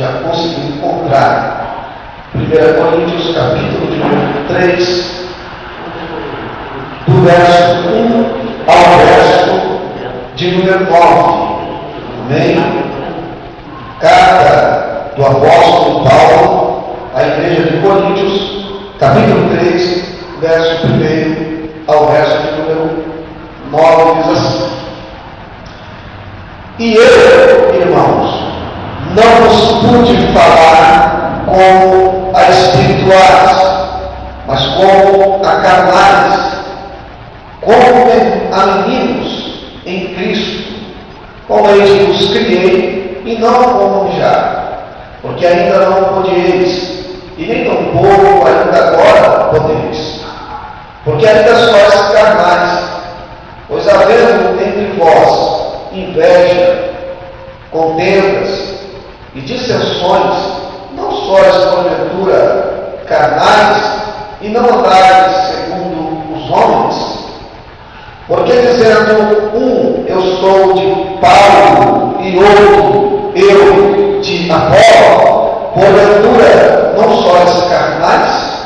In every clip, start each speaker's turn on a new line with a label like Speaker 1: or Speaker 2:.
Speaker 1: já conseguiu encontrar 1 Coríntios capítulo de número 3, do verso 1 ao verso de número 9. Amém? Carta do apóstolo Paulo à igreja de Coríntios, capítulo 3, verso 1 ao verso de número 9, diz assim: E eu, irmãos, não vos pude falar como a espirituais, mas como a carnais, como a meninos em Cristo, como eis vos criei, e não como já, porque ainda não podieis, e nem tampouco ainda agora podeis, porque ainda sois carnais, pois havendo entre vós inveja, contendas e dissensões, não sois porventura carnais, e não andais segundo os homens? Porque dizendo um, eu sou de Paulo, e outro, eu de Apolo, porventura não sois carnais?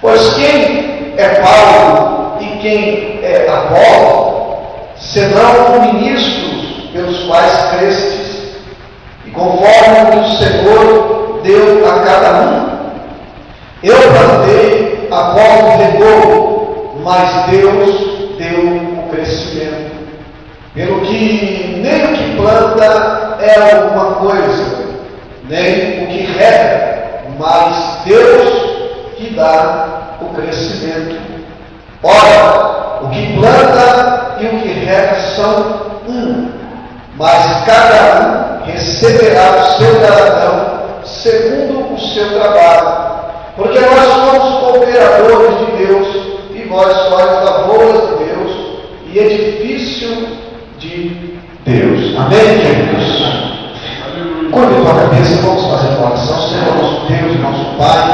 Speaker 1: Pois quem é Paulo e quem é Apolo, senão ministros pelos quais crestes, e conforme o Senhor deu a cada um? Eu plantei, Apolo regou, mas Deus deu o crescimento. Pelo que nem o que planta é alguma coisa, nem o que rega, mas Deus que dá o crescimento. Ora, o que planta e o que rega são um, mas cada um receberá o seu galardão segundo o seu trabalho. Porque nós somos cooperadores de Deus, e vós sois lavouras de Deus, e edifício de Deus. Amém, queridos? Curva a tua cabeça, vamos fazer uma oração. Senhor, nosso Deus e nosso Pai,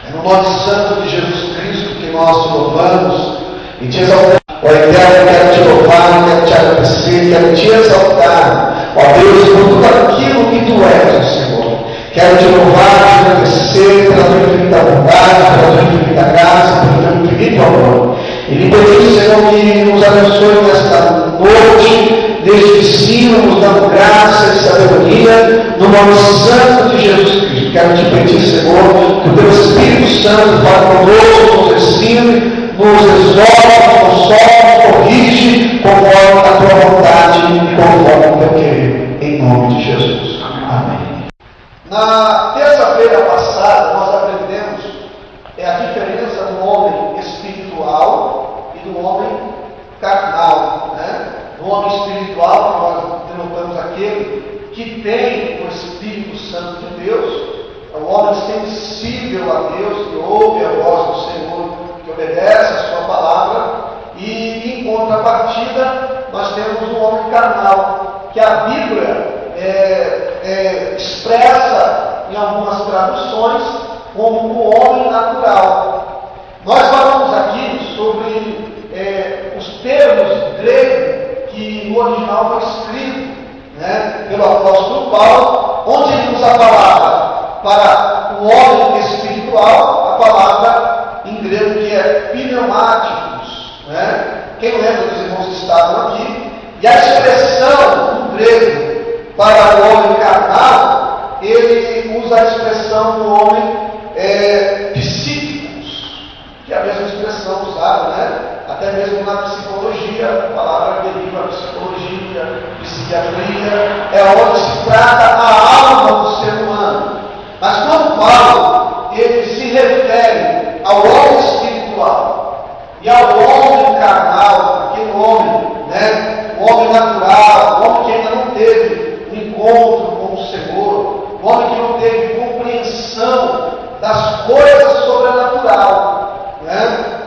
Speaker 1: é no nome santo de Jesus Cristo que nós te louvamos e te exaltamos. Ó Eterno, quero te louvar, quero te agradecer, quero te exaltar, ó Deus, por tudo aquilo que tu és, ó Senhor. Quero te louvar, te agradecer pela tua infinita bondade, pela tua infinita graça, pelo teu infinito amor. E lhe pedimos, Senhor, que nos abençoe nesta noite, neste ensino, nos dando graça e sabedoria, no nome santo de Jesus Cristo. Quero te pedir, Senhor, que o teu Espírito Santo fale conosco, nos ensine, nos exorte, nos console, nos corrige, conforme a tua vontade e conforme o teu querer. Em nome de Jesus. Amém. Na terça-feira passada, nós aprendemos a diferença do homem espiritual e do homem carnal. Do homem espiritual, nós denotamos aquele que tem o Espírito Santo de Deus, é o homem sensível a Deus, que ouve a voz do Senhor, que obedece a sua palavra, e em contrapartida, nós temos o homem carnal, que a Bíblia expressa em algumas traduções como o homem natural. Nós falamos aqui sobre os termos gregos que no original foi escrito pelo apóstolo Paulo, onde ele usa a palavra para o homem espiritual, a palavra em grego que é pneumáticos. Quem lembra dos irmãos que estavam aqui? E a expressão no grego para o homem carnal, ele usa a expressão do homem psíquicos, que é a mesma expressão usada, até mesmo na psicologia, a palavra deriva psicologia, psiquiatria, é onde se trata a alma do ser humano. Mas quando Paulo, ele se refere ao homem espiritual e ao homem carnal, aquele homem, o homem natural, o homem que ainda não teve encontro com o Senhor, o homem que não teve compreensão das coisas sobrenatural,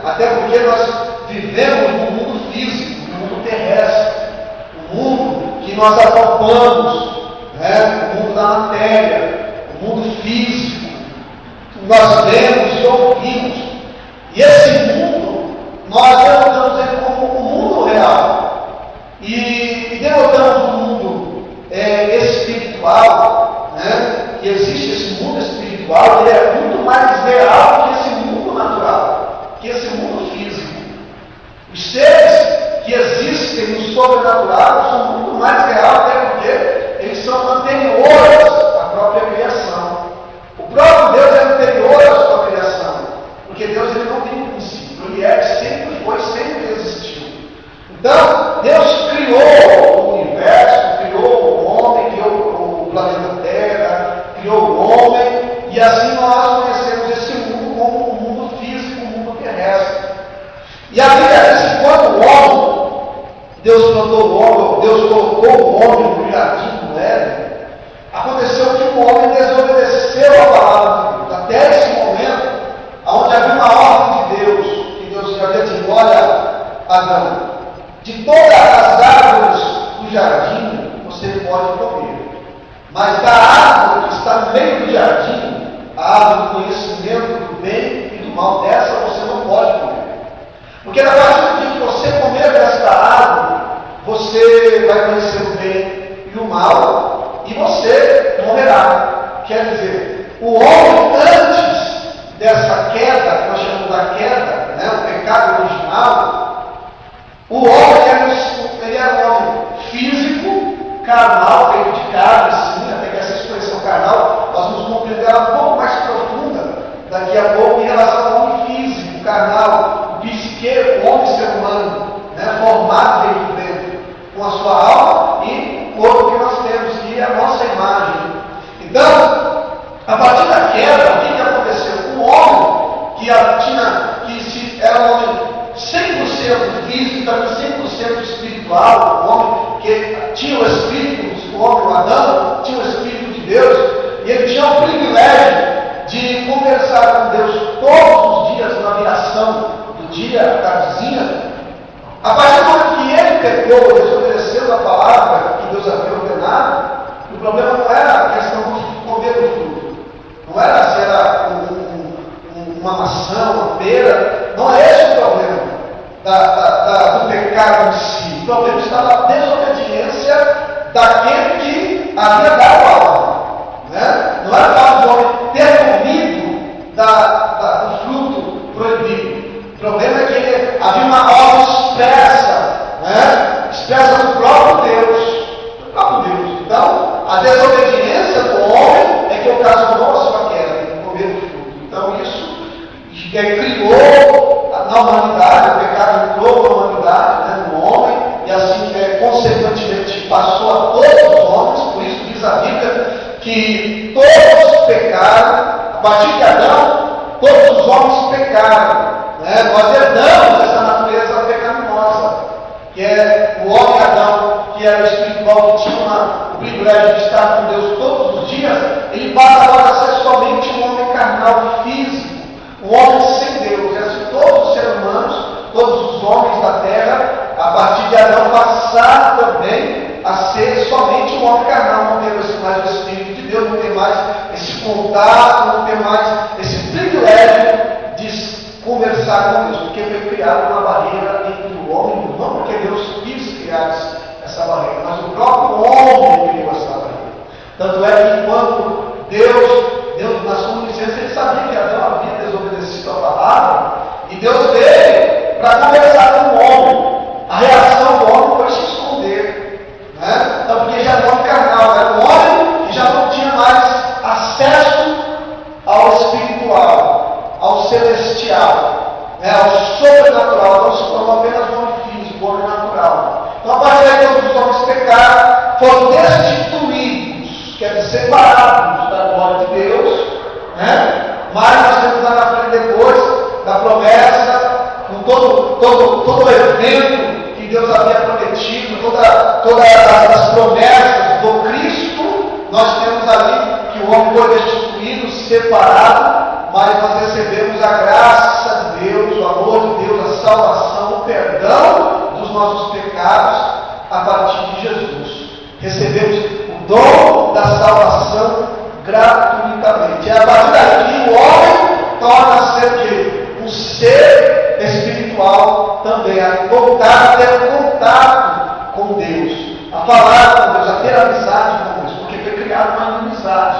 Speaker 1: até porque nós vivemos no mundo físico, no mundo terrestre, o mundo que nós apalpamos, o mundo da matéria, o mundo físico, nós vemos e ouvimos, e esse mundo nós denotamos ele como o mundo real, e denotamos o mundo espiritual, sobrenatural são muito mais reais, até porque eles são anteriores à própria criação. O próprio Deus é anterior à sua criação, porque Deus ele não tem princípio, ele é, sempre foi, sempre existiu. Então, Deus criou o universo, criou o homem, criou o planeta Terra, criou o homem, e assim nós conhecemos esse mundo como um mundo físico, um mundo terrestre. E a Bíblia diz que quando o homem, Deus plantou o homem, Deus colocou o homem no jardim do Éden, aconteceu que o homem desobedeceu a palavra de Deus. Até esse momento, onde havia uma ordem de Deus, que Deus já havia dito: olha, Adão, de todas as árvores do jardim você pode comer, mas da árvore que está no meio do jardim, a árvore do conhecimento do bem e do mal, dessa você não pode comer. Porque na partir do dia que você comer desta árvore, você vai conhecer o bem e o mal, e você morrerá. Quer dizer, o homem antes dessa queda, que nós chamamos da queda, né, o pecado original, o homem ele era um homem físico, carnal, feito de carne, sim, até que essa expressão carnal, nós vamos compreender ela um pouco mais profunda daqui a pouco em relação ao homem físico, carnal, o psique, o homem ser humano, né, formado dentro, com a sua alma e o corpo que nós temos, que é a nossa imagem. Então, a partir da queda, o que aconteceu? O homem que era um homem 100% físico, também 100% espiritual, um homem que tinha o Espírito, o homem, o Adão, tinha o Espírito de Deus, e ele tinha o privilégio de conversar com Deus todos os dias na viração do dia, à tardezinha. A partir do momento que ele pecou, desobedeceu a palavra que Deus havia ordenado, o problema não era a questão de comer o fruto, não era se era uma maçã, uma pera, não é esse o problema do pecado em si. O problema está na desobediência daquele que havia dado a ordem. Né? Não era o fato de homem ter comido do fruto proibido. O problema é que havia uma ordem expressa, né? Expressa do próprio Deus. Então, a desobediência do homem é que ocasionou a sua queda, de comer o fruto. Então, isso criou na humanidade, o pecado entrou na humanidade, né, no homem, e assim, consequentemente, passou a todos os homens. Por isso diz a Bíblia que todos pecaram. A partir de Adão, todos os homens pecaram. Né? Nós herdamos essa natureza pecaminosa, que é o homem Adão, que era espiritual, que tinha o privilégio de estar com Deus todos os dias. Ele passa agora a ser somente um homem carnal, físico, um homem sem Deus. E assim todos os seres humanos, todos os homens da terra, a partir de Adão, passaram também a ser somente um homem carnal, não ter mais o Espírito de Deus, não ter mais esse contato, não ter mais esse privilégio de conversar com Deus, porque foi criada uma barreira entre o homem e o não porque Deus quis criar essa barreira, mas o próprio homem criou essa barreira. Tanto é que quando Deus na sua licença, ele sabia que Adão havia desobedecido a palavra, e Deus veio para conversar com o homem. A reação do homem foi se esconder, né? Então, porque já era um homem carnal, era um homem que já não tinha mais acesso ao espiritual, ao celestial, né? Ao sobrenatural. Não se tornou apenas um homem físico, um homem natural. Então, a partir daí, todos os homens pecaram, foram destituídos, quer dizer, separados da glória de Deus, né? Mas nós temos lá na frente, depois da promessa, com todo o evento que Deus havia prometido, todas as promessas do Cristo, nós temos ali que o homem foi destituído, separado, mas nós recebemos a graça de Deus, o amor de Deus, a salvação, o perdão dos nossos pecados a partir de Jesus. Recebemos o dom da salvação gratuitamente. É a partir daí que o homem torna-se um ser espiritual também, a voltar a ter contato com Deus, a falar com Deus, a ter amizade com Deus, porque foi criada uma inimizade,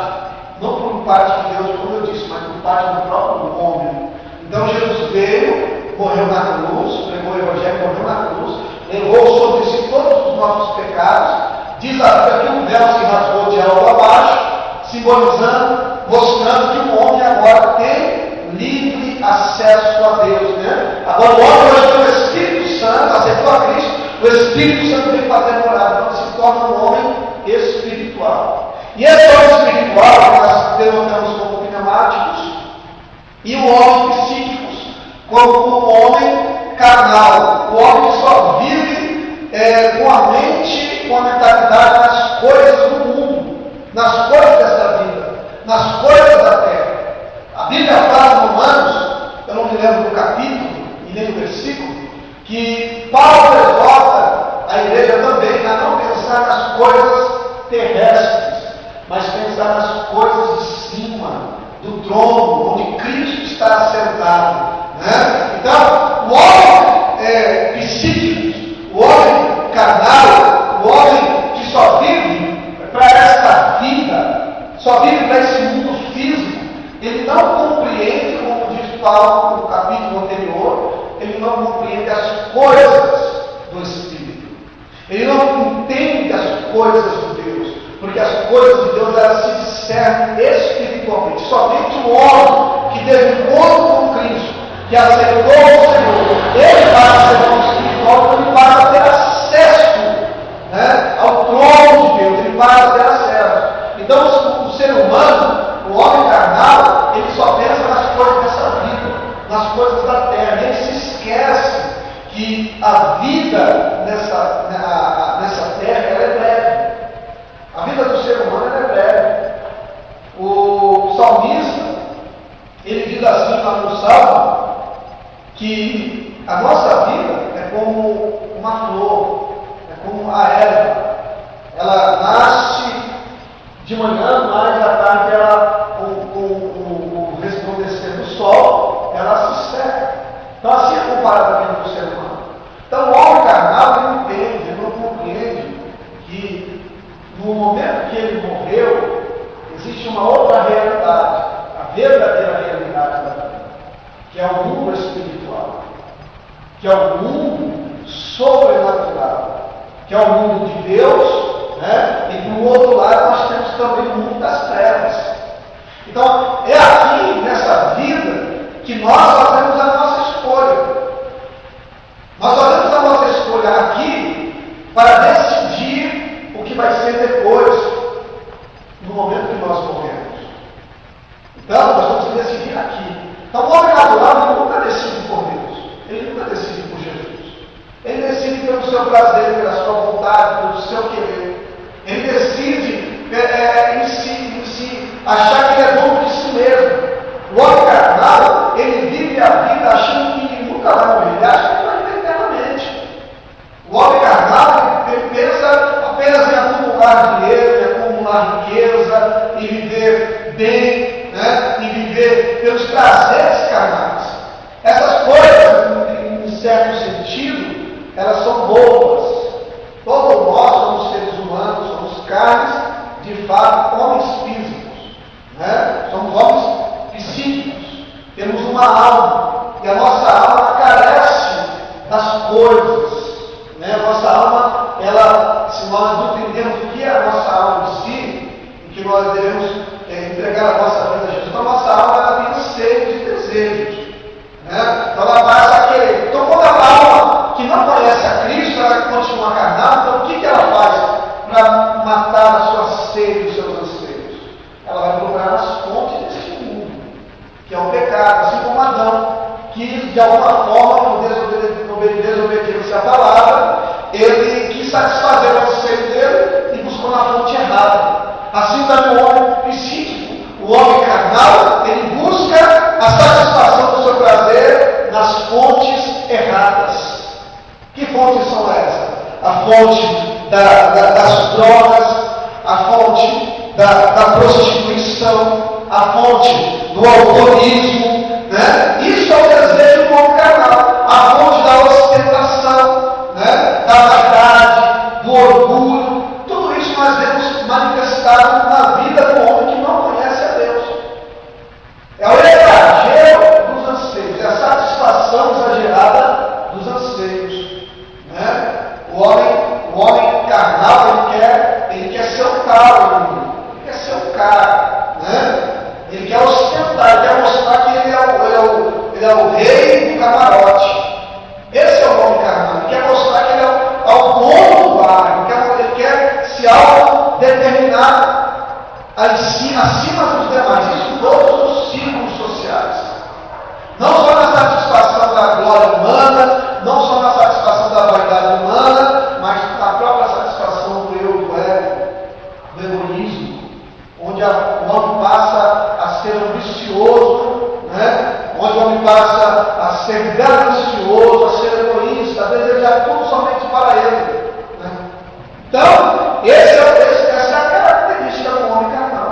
Speaker 1: não por parte de Deus, como eu disse, mas por parte do próprio homem. Então Jesus veio, morreu na cruz, pregou o Evangelho, morreu na cruz, levou sobre si todos os nossos pecados. Diz a Bíblia que o véu se rasgou de alto a baixo, simbolizando, mostrando que o homem agora tem livre acesso a Deus, né? Agora o homem hoje tem o Espírito Santo, aceitou a Cristo, o Espírito Santo vem fazer morada, então se torna um homem espiritual. E esse homem espiritual, nós denotamos como pneumáticos, e o homem psíquicos, como o homem carnal, o homem que só vive com a mente, com a mentalidade nas coisas do mundo, nas coisas dessa vida, nas coisas da terra. A Bíblia fala em Romanos, eu não me lembro do capítulo e nem do versículo, que Paulo exorta a igreja também a não pensar nas coisas terrestres, mas pensar nas coisas de cima, do trono, onde Cristo está assentado, né? Então, o homem psíquico, o homem carnal, o homem que só vive para esta vida, só vive para esse mundo físico, ele não compreende, como diz Paulo no capítulo anterior, ele não compreende as coisas do Espírito. Ele não entende as coisas de Deus, porque as coisas de Deus elas se discernem espiritualmente. Somente o homem que teve encontro com Cristo, que aceitou o Senhor, ele passa a ser um espiritual, ele passa a ter acesso, né, ao trono de Deus, ele passa a ter acesso. Então o ser humano, o homem carnal, ele só pensa nas coisas dessa vida, nas coisas da terra, e ele se esquece que a vida nessa terra ela é breve. A vida do ser humano ela é breve. O salmista, ele diz assim lá no Salmo, que a nossa vida é como uma flor, é como a erva. Ela nasce de manhã, mas à tarde ela, com o resplandecer do sol, ela se seca. Então assim é comparado a vida do ser humano. Então o homem carnal ele não entende, ele não compreende que no momento que ele morreu, existe uma outra realidade, a verdadeira realidade da vida, que é o mundo espiritual, que é o mundo sobrenatural, que é o mundo de Deus, né? E do outro lado nós temos também o mundo das trevas. Então é aqui nessa vida que nós fazemos a nossa escolha. Nós fazemos a nossa escolha aqui para decidir o que vai ser depois, no momento que nós morremos. Então, nós vamos decidir aqui. Então, o homem natural ele nunca decide por Deus. Ele nunca decide por Jesus. Ele decide pelo seu prazer, pela sua vontade, pelo seu querer. Ele decide em si, achar que ele é dono de si mesmo. O homem carnal, ele vive a vida achando que nunca vai morrer. Ele acha que vai viver eternamente. O homem carnal, ele pensa apenas em acumular dinheiro, em acumular riqueza, em viver bem, né? Em viver pelos prazeres carnais. Essas coisas, em certo sentido, elas são boas. Todos nós somos seres humanos, somos carnes, de fato, homens físicos, né? Somos homens psíquicos. Temos uma alma, e a nossa alma carece das coisas. Né? A nossa alma, ela, se nós não entendemos o que é a nossa alma em si, e que nós devemos entregar a nossa vida a Jesus, então a nossa alma ela vive cheia de desejos. Né? Então ela passa a querer. Então quando a alma que não conhece a Cristo, ela continua carnal, então o que ela faz para matar a sua sede e os seus anseios? Ela vai procurar nas fontes desse mundo, que é o pecado, assim como Adão, que de alguma forma, por desobediência à palavra, ele quis satisfazer o anseio dele e buscou na fonte errada. Assim também o homem psíquico, o homem carnal, ele busca a satisfação do seu prazer nas fontes erradas. Que fontes são essas? A fonte das drogas, a fonte da prostituição, a fonte do alcoolismo, né? Isso é o desejo do homem carnal, a fonte da ostentação, né? Da vaidade, do orgulho. Tudo isso nós vemos manifestado na vida do homem que não conhece a Deus. É o exagero dos anseios, é a satisfação exagerada dos anseios, né? acima dos demais, isso em todos os círculos sociais. Não só na satisfação da glória humana, não só na satisfação da vaidade humana, mas na própria satisfação do eu, do ego, do egoísmo, onde o homem passa a ser ambicioso, né? Onde o homem passa a ser ganancioso, a ser egoísta, a desejar tudo somente para ele. Né? Então, essa é a característica do homem carnal.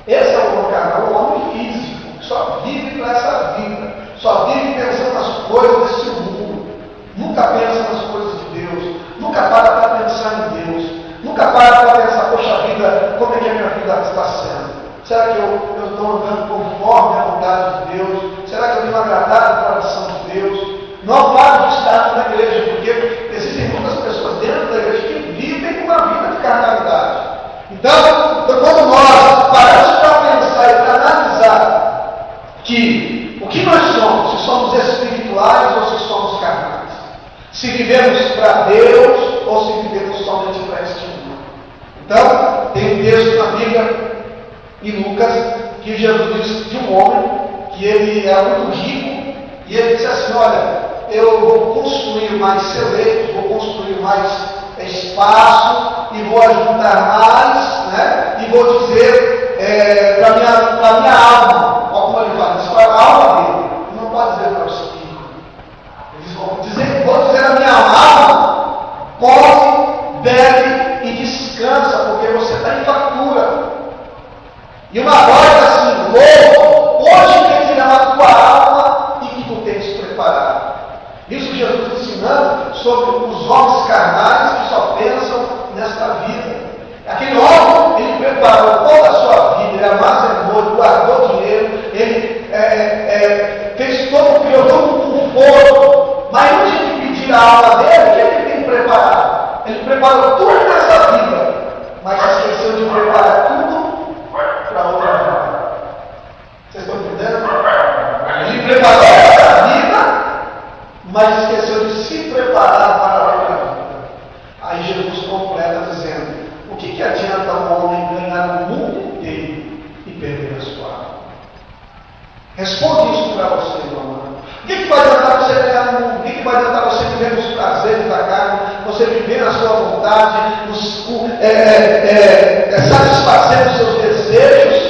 Speaker 1: Esse é o homem carnal, o homem físico, que só vive para essa vida, só vive pensando nas coisas desse mundo, nunca pensa nas coisas de Deus, nunca para pensar em Deus, nunca para pensar, poxa vida, como é que a minha vida está sendo? Será que eu estou andando conforme a vontade de Deus? Será que eu tenho agradado o coração de Deus? Não para de estar na igreja, porque existem muitas pessoas dentro da igreja que vivem uma vida de carnalidade. Então, quando nós paramos para pensar e para analisar o que nós somos, se somos espirituais ou se somos carnais, se vivemos para Deus ou se vivemos somente para este mundo. Então, tem um texto na Bíblia, em Lucas, que Jesus diz de um homem que ele era muito rico e ele disse assim: olha, eu vou construir mais celeiros, vou construir mais espaço e vou ajudar mais, né? E vou dizer para minha alma, olha como ele fala, isso é a alma dele, não pode dizer para o espírito. Ele diz, vou dizer a minha alma, come, bebe e descansa, porque você está em fartura. E uma voz assim, louco, hoje que dirá a tua alma e que tu tens preparado. Isso Jesus ensinando sobre os homens carnais que só pensam nesta vida. Aquele homem, ele preparou toda a sua vida, ele armazenou, ele guardou dinheiro, ele fez todo, criou todo um conforto, mas não tinha que pedir a alma dele, o que ele tem preparado? Ele preparou tudo nessa vida, mas esqueceu de preparar tudo para outra vida. Vocês estão entendendo? Ele preparou essa vida, mas esqueceu de se preparar para a outra vida. Aí Jesus completa dizendo: o que adianta um homem ganhar o mundo inteiro e perder a sua alma? Responde isso para você, meu amado. O que vai adiantar você ganhar o mundo? O que vai adiantar você viver nos prazeres da carne, você viver na sua vontade, satisfazer os seus desejos,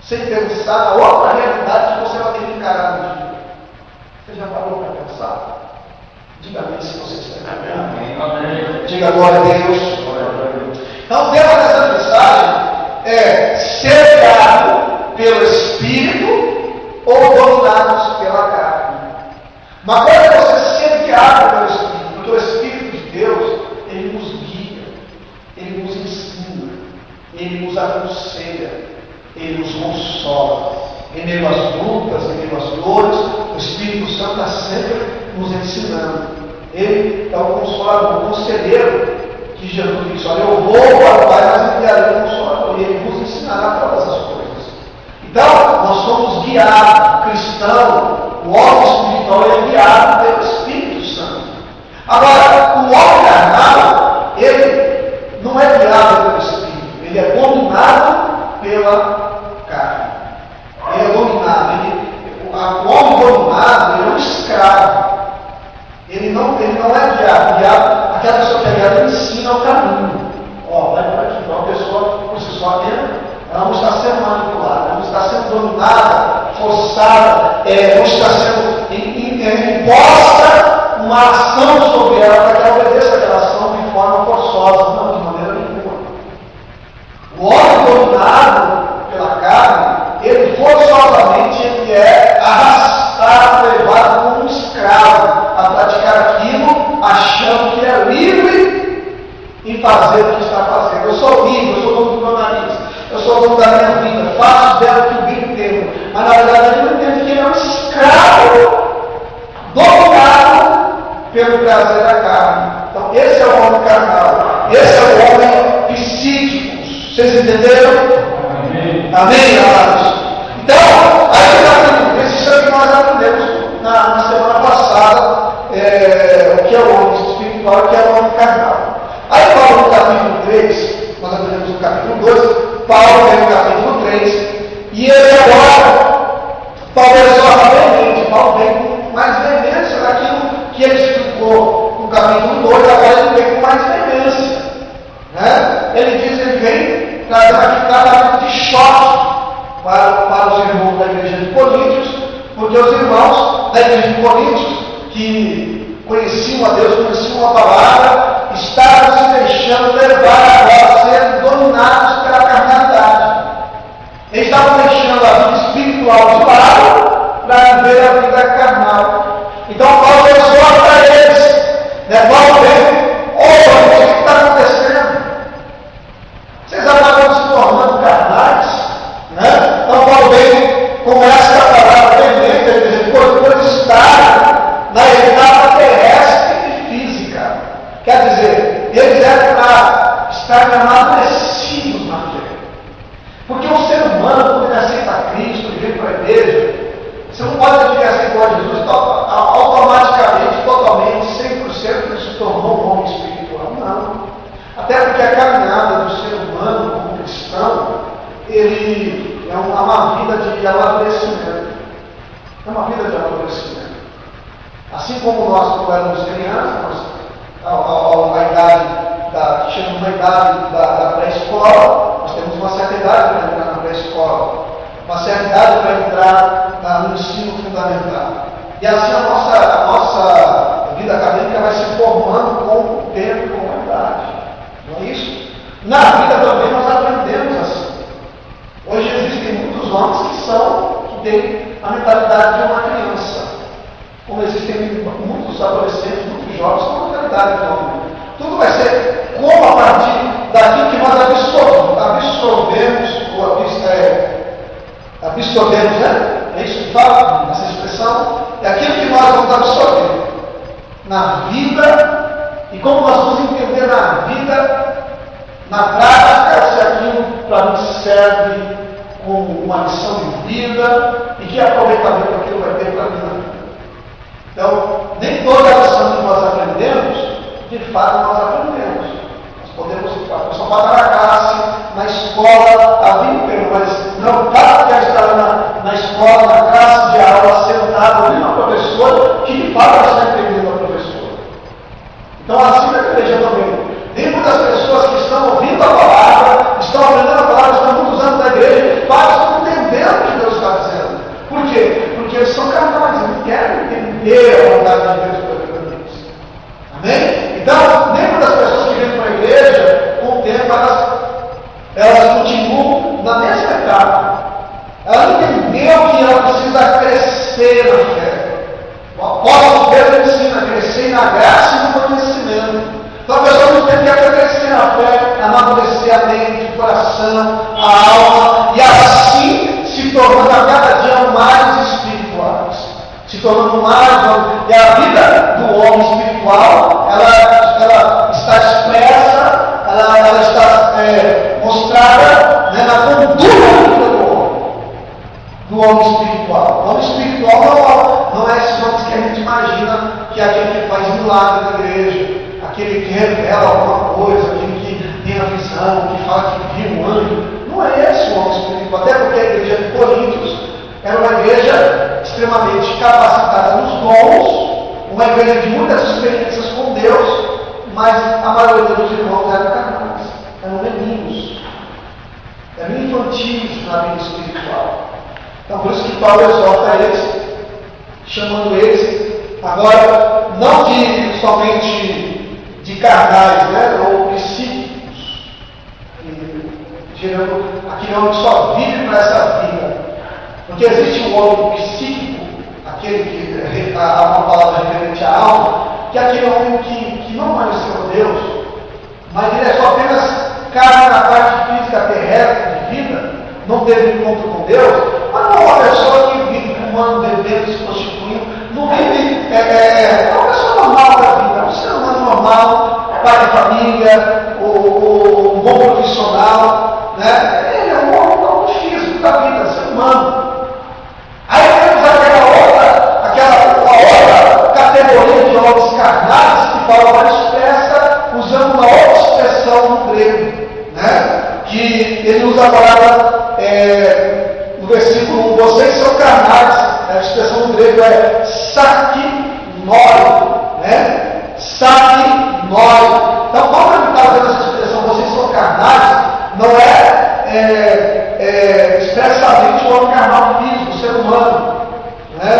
Speaker 1: sem pensar na outra realidade que você vai ter que encarar no dia? Você já parou para pensar? Diga amém se você está entendendo. Diga glória a Deus. Então, o tema dessa mensagem é ser guiado pelo Espírito ou dominados pela carne. Mas quando é você ser guiado pelo Espírito, porque o Espírito de Deus, ele nos guia, ele nos ensina, ele nos aconselha, ele nos consola. Em meio às lutas, em meio às dores, o Espírito Santo está sempre nos ensinando. Ele é o consolador, o conselheiro, que Jesus disse: olha, eu vou para o Pai, mas enviarei o consolador, e ele nos ensinará todas as coisas. Então, nós somos guiados, o cristão, o homem espiritual é guiado pelo Espírito Santo. Agora, o homem carnal, ele não é guiado pelo Espírito, ele é dominado pela carne. Ele é dominado, o homem dominado, ele é um escravo. Ele não é guiado. Aquela pessoa que é guiada ensina o caminho. Vai por aqui. Então a pessoa, por si só, ela não está sendo manipulada, ela não está sendo dominada, forçada, não está sendo imposta uma ação sobre ela para que ela obedeça aquela ação de forma forçosa. Não, de maneira nenhuma. O homem dominado pela carne, ele forçosamente ele é arrastado, levado como um escravo a praticar aquilo, achando que é livre em fazer o que está fazendo. Eu sou livre, eu sou dono do meu nariz, eu sou dono da minha vida, faço dela o que o bem entendo. Mas na verdade ele não entende que ele é um escravo dominado pelo prazer da carne. Então esse é o homem carnal, esse é o homem psíquico. Vocês entenderam? Amém, amados? Então, aí esse sangue que nós aprendemos na semana passada, o que é o homem espiritual e o que é o homem carnal. Aí Paulo no capítulo 3, nós aprendemos no capítulo 2, Paulo vem no capítulo 3, e ele agora, Paulo exorta veemente, Paulo vem com mais veemência daquilo que ele explicou no capítulo 2, agora ele vem com mais veemência. Né? Ele diz, ele vem trazendo aqui tratamento de choque para os irmãos da igreja de Coríntios, porque os irmãos da igreja de Coríntios, que conheciam a Deus, conheciam a palavra, estavam se deixando levar agora a ser dominados pela carnalidade. Eles estavam deixando a vida espiritual de lado para viver a vida carnal. Então Paulo exorta eles, né? Paulo vem, olha, o que está acontecendo? Vocês acabam se tornando carnais, né? Então Paulo vem, começa a palavra veemente, ele diz, por estar na etapa terrestre e física. Quer dizer, eles eram para estarem amadurecidos na fé. Porque o ser humano, quando ele aceita Cristo e vem para a igreja, você não pode dizer assim, igual a Jesus, automaticamente, totalmente, 100% ele se tornou um homem espiritual. Não. Até porque a caminhada do ser humano como cristão, ele é uma vida de amadurecimento. É uma vida de amadurecimento. Assim como nós, quando éramos crianças, chegamos na idade da pré-escola, nós temos uma certa idade para entrar na pré-escola, uma certa idade para entrar no ensino fundamental. E assim a nossa vida acadêmica vai se formando com o tempo e com a idade. Não é isso? Na vida também nós aprendemos assim. Hoje existem muitos homens que têm a mentalidade de uma criança. Como existem muitos adolescentes, muitos jovens com a mentalidade de homem. Tudo vai ser como a partir daquilo que nós absorvemos, né? É isso que fala, essa expressão. É aquilo que nós vamos absorver na vida, e como nós vamos entender na vida, na prática, se aquilo para mim serve como uma lição de vida e que aproveitamento aquilo vai ter para a vida. Então, nem toda a lição que nós aprendemos, de fato nós aprendemos. Nós podemos, a pessoa pode estar na classe, na escola, a vida inteira, mas não cada que estar na escola, na classe de aula, sentado, ouvindo a professora, que de fato ela está entendendo a professora. Então, assim na igreja também. Nem muitas pessoas que estão ouvindo a palavra, estão aprendendo a palavra, estão muitos anos na igreja, de fato estão entendendo o que Deus está dizendo. Por quê? Porque eles são carnais, eles querem entender a vontade de Deus para a vida deles. Amém? Então, nem muitas pessoas que vêm para a igreja, com o tempo, elas continuam na mesma etapa. Ela entendeu que ela precisa crescer na fé. O apóstolo Pedro ensina a crescer na graça e no conhecimento. Então a pessoa não tem que crescer na fé, amadurecer a mente, o coração, a alma, e assim se tornando a cada dia mais espirituais. Se tornando mais. E a vida do homem espiritual, ela está expressa, ela está mostrada, né, na conduta do homem espiritual. O homem espiritual não é esse homem que a gente imagina, que é aquele que faz milagre na igreja, aquele que revela alguma coisa, aquele que tem a visão, que fala que viu um anjo. Não é esse o homem espiritual. Até porque a igreja de Coríntios era uma igreja extremamente capacitada nos dons, uma igreja de muitas experiências com Deus, mas a maioria dos irmãos eram carnais, eram meninos, eram infantis na vida espiritual. Então, por isso que Paulo exorta eles, chamando eles, agora, não de somente de carnais, né, ou psíquicos, gerando aquele homem que só vive para essa vida. Porque existe um homem psíquico, aquele que há uma palavra referente à alma, que é aquele homem que não conheceu Deus, mas ele é só apenas carne na parte física terrestre de vida, não teve encontro com Deus, mas não é uma pessoa que vive fumando, bebendo, se prostituindo, não vive, é uma pessoa normal da vida, é um ser humano normal, pai de família, um bom profissional, né? Ele é um homem físico da vida, ser humano. Aí temos aquela outra categoria de homens carnais que Paulo vai expressa usando uma outra expressão no grego, né? Que ele usa a palavra, no versículo 1, vocês são carnais, a expressão no grego é sarkinoi, né? Sarkinoi. Então, quando ele está usando essa expressão, vocês são carnais, não é expressamente o homem carnal físico, o ser humano, né?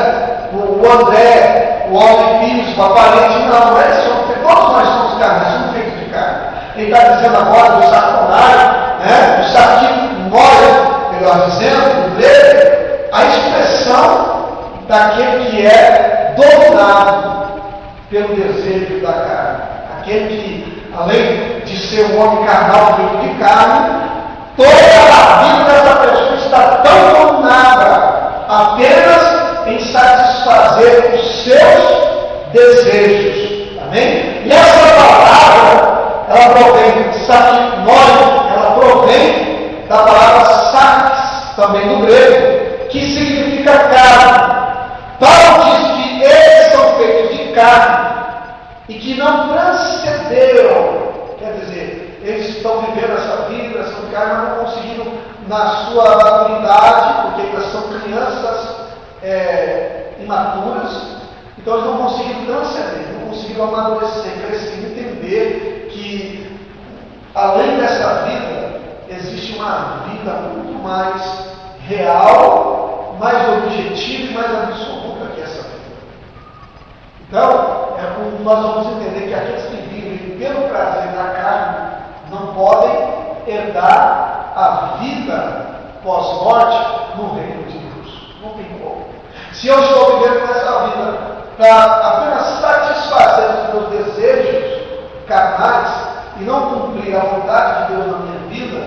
Speaker 1: O André, o homem físico, o aparente, não é isso. Todos nós somos carnais, somos feitos de carne. Ele está dizendo agora do sarconário, né? O sarkinoi, melhor dizendo, no grego, a expressão daquele que é dominado pelo desejo da carne. Aquele que, além de ser um homem carnal feito de carne, toda a vida dessa pessoa está tão dominada apenas em satisfazer os seus desejos. Amém? E essa palavra, ela provém de sarkinoi, ela provém da palavra sarx, também do grego, que significa carne. Paulo diz que eles são feitos de carne e que não transcenderam, quer dizer, eles estão vivendo essa vida, são carne, mas não conseguiram, na sua maturidade, porque ainda são crianças imaturas, então eles não conseguiram transcender, não conseguiram amadurecer, crescer, entender que, além dessa vida, existe uma vida muito mais real, mais objetiva e mais absoluta que essa vida. Então, nós vamos entender que aqueles que vivem pelo prazer da carne não podem herdar a vida pós-morte no reino de Deus. Não tem como. Se eu estou vivendo nessa vida para apenas satisfazer os meus desejos carnais e não cumprir a vontade de Deus na minha vida,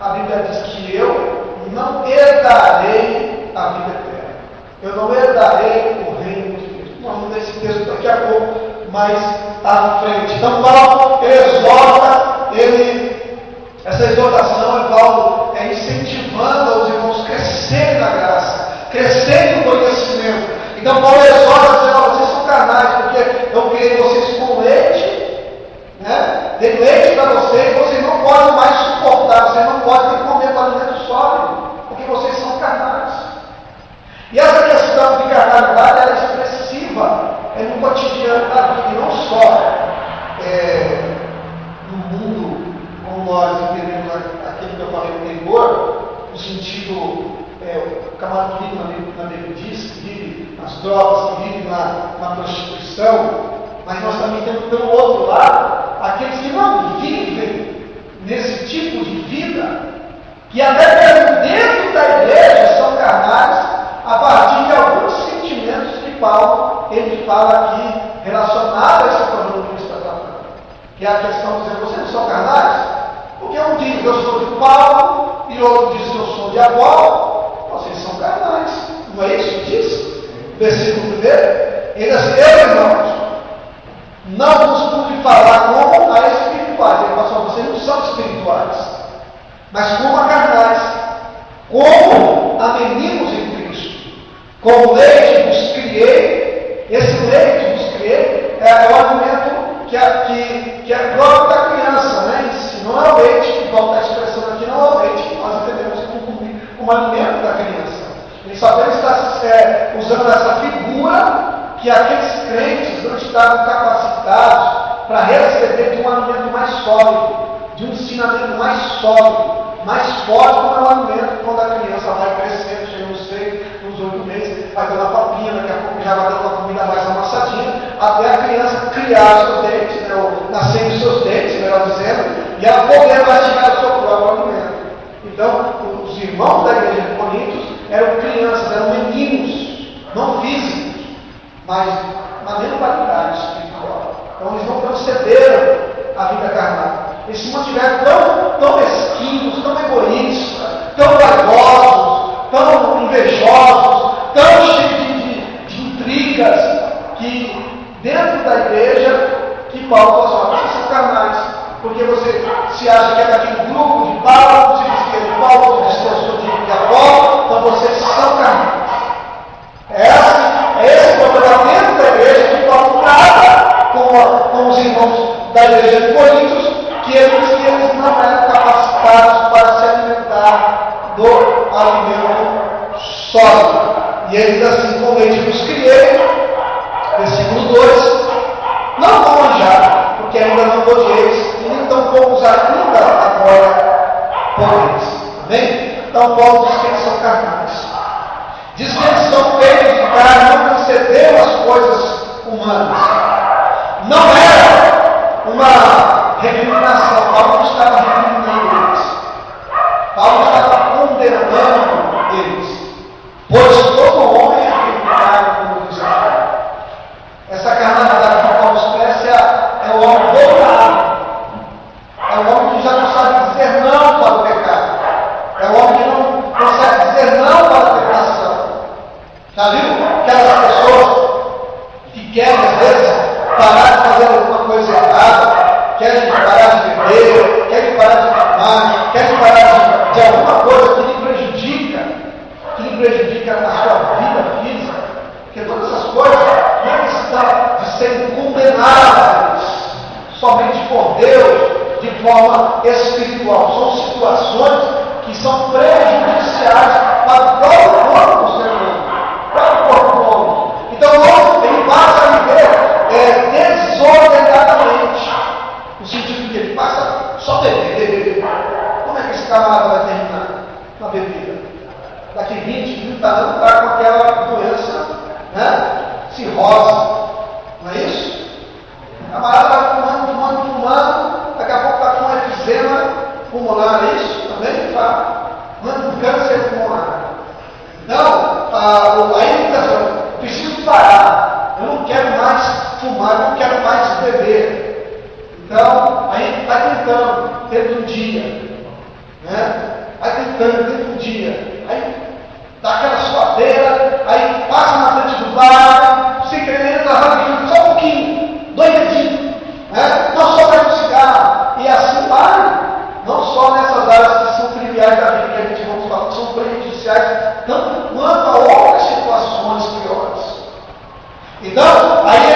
Speaker 1: a Bíblia diz que eu não herdarei a vida eterna. Eu não herdarei o reino de Deus. Nós vamos ver esse texto daqui a pouco, mais à frente. Então, Paulo, ele exorta, essa exortação, Paulo incentivando os irmãos a crescerem na graça, crescerem no conhecimento. Então, Paulo exorta, dizendo: vocês são carnais, porque eu criei vocês com leite, né? Dei leite para vocês não podem mais suportar, vocês não podem comer o alimento sólido, porque vocês são carnais. E essa questão de carnalidade é expressiva no cotidiano da vida, e não só no mundo como nós entendemos aquilo que eu falei anterior, no sentido, o camarada que vive na bebedice, que vive nas drogas, que vive na prostituição, mas nós também temos pelo outro lado aqueles que não vivem nesse tipo de vida, que até mesmo dentro da igreja são carnais, a partir de alguns sentimentos que Paulo ele fala aqui relacionado a esse problema que está tratando, que é a questão de dizer: vocês não são carnais? Porque um diz: eu sou de Paulo, e outro diz: eu sou de Apolo. Vocês são carnais, não é isso que diz? Versículo 1, ele diz: eu, irmãos, não vos pude falar como a espirituais. Ele fala: vocês não são espirituais, mas como a carnais, como a meninos em Cristo. Com leite vos criei. Esse leite vos criei é o alimento que é próprio da criança, né? Se não é o leite, que Paulo está expressando aqui, não é o leite que nós entendemos como alimento da criança. Ele só está usando essa figura que aqueles crentes não estavam capacitados para receber de um alimento mais sólido, de um ensinamento mais sólido, mais forte, como é o alimento quando a criança vai crescendo, chega nos 6, nos 8 meses, vai dando a papinha, daqui a pouco já vai dando uma comida mais amassadinha, até a criança criar os seus dentes, né, ou nascer os seus dentes, melhor dizendo, e ela poder mastigar o seu próprio alimento. Então, os irmãos da igreja de Coríntios eram crianças, eram meninos, não físicos, mas na mentalidade espiritual. Então, eles não concederam a vida carnal. Eles se mantiveram tão mesquinhos, tão egoístas, tão vaidosos, tão invejosos, tão cheios de intrigas, que dentro da igreja, que Paulo falou: vocês são carnais, porque você se acha que é daquele grupo de Paulo, se diz que é de Paulo, se diz que eu sou de Apolo, então vocês são carnais. Esse problema dentro da igreja que Paulo trata com os irmãos da igreja de Coríntios, que eles não eram capacitados para se alimentar sobe. E ele diz assim: convite vos criei, versículo 2, não vão manjar, porque ainda não podieis, e nem tampouco ainda agora podeis. Amém? Então Paulo diz que eles são carnais. Diz que eles são feitos de carne, não concedeu as coisas humanas. Não era uma recriminação. Paulo não estava recriminando eles. Paulo estava condenando eles. Pois todo homem é feito de carne, como diz a Bíblia. Essa carnalidade que Paulo expressa é o homem voltado. É o homem que já não sabe dizer não para o pecado. É o homem que não consegue dizer não para a tentação. Já viu? Aquelas pessoas que querem, às vezes, parar de fazer alguma coisa errada, querem parar de beber, querem parar de fumar, querem parar de alguma coisa que lhe prejudica a sua vida física, porque todas essas coisas não estão de serem condenadas somente por Deus de forma espiritual. São situações que são prejudiciais para o próprio corpo do ser humano, para o corpo do homem. Então, ele passa a viver desordenadamente, no sentido que ele passa só beber. Como é que esse camarada vai terminar na bebida? Daqui 20, 30 anos está com aquela doença, né? Cirrose. Não é isso? O camarada vai fumando, daqui a pouco está com um efizema pulmonar, é isso? Também está com câncer pulmonar. Então, aí ele está dizendo: preciso parar, eu não quero mais fumar, eu não quero mais beber. Então, aí está tentando, tendo um dia, né? Vai tentando um dia, aí dá aquela suadeira, aí passa na frente do bar, sem querer, só um pouquinho, 2 dedinhos, né? Não só para o cigarro, e assim vai, não só nessas áreas que são triviais da vida que a gente vamos falar, que são prejudiciais, tanto quanto a outras situações piores. Então, aí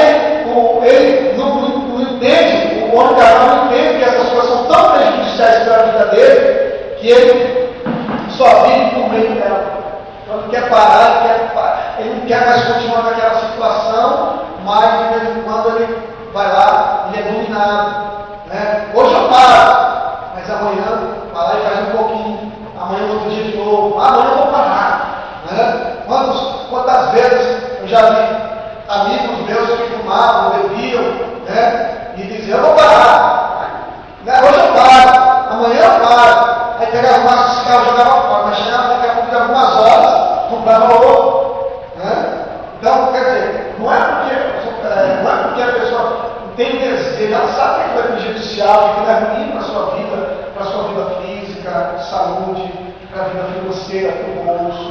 Speaker 1: ele não entende, o homem carnal não entende que essas coisas são tão prejudiciais para a vida dele, que ele só vive por meio dela. Então ele quer parar, ele não quer mais continuar naquela situação, mas de vez em quando ele vai lá e é dominado. Né? Hoje eu paro, mas amanhã vai lá e faz um pouquinho, amanhã outro dia de novo, amanhã eu vou parar. Né? Quantas vezes eu já vi amigos meus que fumavam, bebiam, né? E diziam: eu vou parar. Né? Hoje eu paro, amanhã eu paro. Aí pegava um maço de cigarro e jogava fora, mas chegava daqui a pouco de algumas horas, comprava outro. Né? Então, quer dizer, não é porque a pessoa tem desejo, ela sabe que é prejudicial, que é ruim para a sua vida física, saúde, para a vida financeira, para o bolso.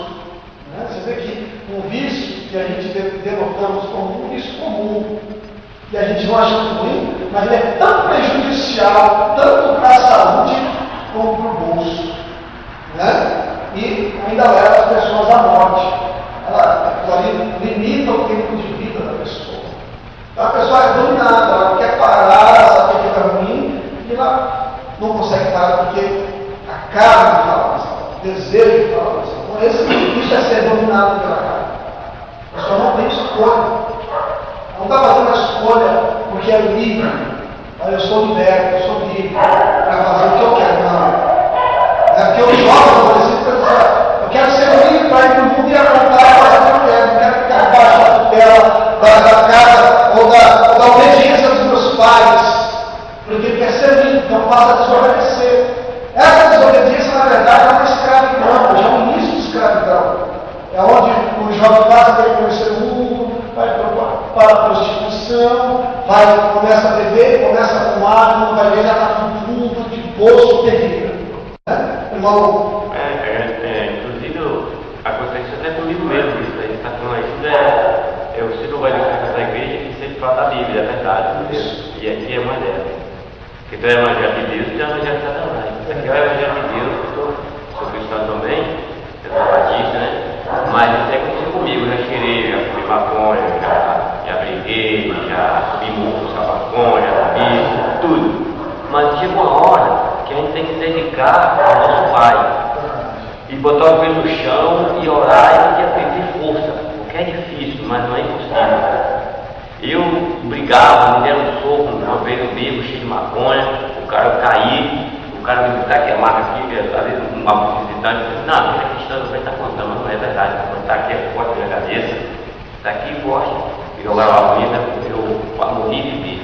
Speaker 1: Né? Você vê que um vício que a gente denotamos como um vício comum, e a gente não acha ruim, mas ele é tão prejudicial, tanto para a saúde, como para o bolso, né? E ainda leva as pessoas à morte. Ela ali limita o tempo de vida da pessoa. Então a pessoa é dominada, ela quer parar, ela sabe que fica ruim, e ela não consegue parar porque a carne fala mais alto, o desejo fala mais alto. Então isso é ser dominado pela carne. A pessoa não tem escolha. Não está fazendo a escolha porque é livre. Olha, eu sou liberto, eu sou livre para fazer o que eu quero. Não. É porque eu jogo, por exemplo, eu quero ser livre para ir para o mundo e apontar e fazer o que eu quero. Não quero ficar debaixo da tutela da casa ou da obediência dos meus pais. Porque quer ser livre, então passa a desobedecer. Essa desobediência, na verdade, é uma escravidão, já é um início de escravidão. É onde o jovem passa a querer conhecer o mundo, vai para a prostituição, começa a beber, começa a fumar, quando vai ver, já está com fundo de poço terrível. Irmão?
Speaker 2: Inclusive, acontece até comigo mesmo isso. A gente está falando isso, eu sigo o evangelho da igreja que sempre fala da Bíblia, é verdade. E aqui é o evangelho. Porque tu é o evangelho de Deus e é o evangelho de Satanás. Aqui é o evangelho de Deus, eu sou cristão também, eu sou batista, né? Mas isso é aconteceu comigo, já cheirei, já fui maconha, já briguei, já subi muito, maconha, bicho, tudo. Mas chega uma hora que a gente tem que se dedicar ao nosso Pai. E botar o joelho no chão e orar e ter força, porque é difícil, mas não é impossível. Eu brigava, me deram um soco, uma vez eu bebo, cheio de maconha, o cara caí, o cara me disse que a marca aqui, às vezes uma visitante disse, não, você é cristão, você está contando, mas não é verdade, está aqui é forte na minha cabeça, está aqui forte, e jogaram a bonita, eu morri e vivi.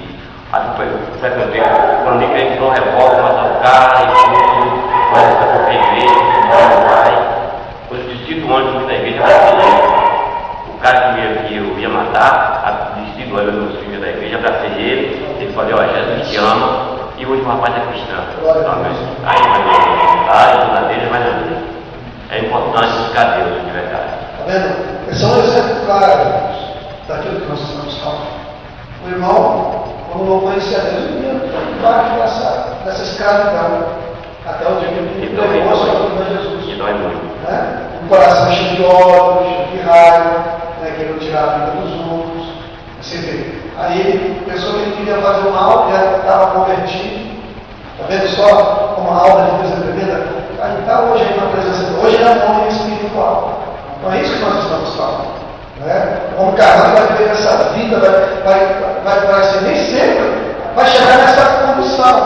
Speaker 2: Aí eu frequentei, quando me crente não revólver, matar o cara e tudo, mas eu frequentei a igreja, meu pai, quando eu desisti do ônibus da igreja, o cara que eu ia matar, desisti do ônibus do filho da igreja, abracei ele falou, ó, Jesus te ama, e hoje o rapaz é cristão. Aí, mas eu na dele, mas não. É importante buscar Deus de verdade.
Speaker 1: Está vendo? Esse é um exemplo claro daquilo que nós estamos falando. O irmão, quando não conhecia Deus, ele ia dessa escravidão. Até o dia que ele levou a sua vida a Jesus.
Speaker 2: Que dói muito.
Speaker 1: Um coração cheio de ódio, cheio de raiva, querendo tirar a vida dos outros. Você vê. Aí ele pensou que ele queria fazer mal, já estava convertido. Está vendo só como a alma de Deus é tremenda? Aí está hoje aí na presença de Deus. Hoje ele é um homem espiritual. Então é isso que nós estamos falando. O homem carnal vai viver essa vida, vai ser nem sempre, vai chegar nessa condição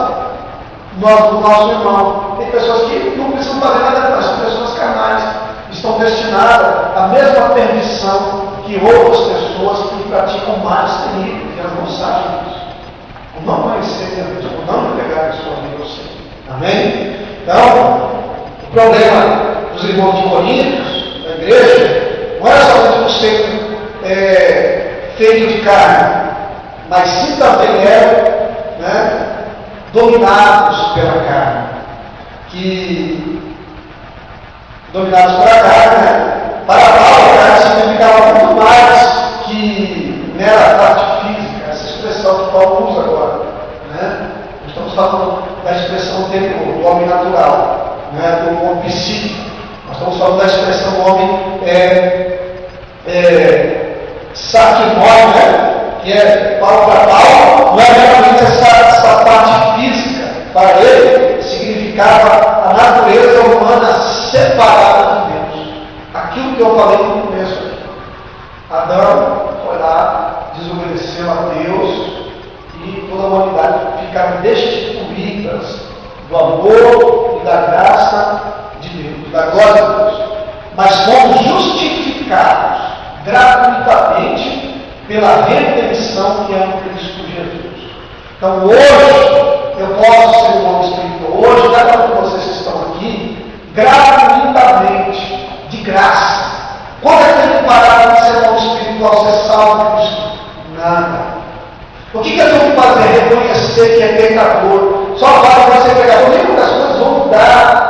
Speaker 1: do nosso irmão. Tem pessoas que não precisam fazer nada mais, são pessoas carnais, estão destinadas à mesma perdição que outras pessoas que praticam males terríveis, elas não sabem disso. Por não conhecer Deus, por não pegar a sua vida ao Senhor. Amém? Então, o problema dos irmãos de Coríntios, da igreja, não era somente o ser feito de carne, mas sim também eram dominados pela carne. Dominados pela carne, para Paulo, a carne significava muito mais que mera parte física, essa expressão que Paulo usa agora. Nós estamos falando da expressão do homem natural, do homem psíquico. Nós estamos falando da expressão do homem saquimói, que é Paulo para Paulo, não é realmente essa parte física. Para ele, significava a natureza humana separada de Deus. Aquilo que eu falei no começo aqui. Adão foi lá, desobedeceu a Deus e toda a humanidade ficaram destituídas do amor e da graça de Deus, da glória de Deus. Mas fomos justificados gratuitamente pela redenção que é em Cristo Jesus. Então hoje eu posso ser um homem espiritual. Hoje, cada um de vocês que estão aqui, gratuitamente, de graça. Quando é que tem que parar de ser um homem espiritual, ser salvo em Cristo? Nada. O que eu tenho que fazer? Reconhecer que é pecador. Só vale você pecador. Nem muitas coisas vão mudar.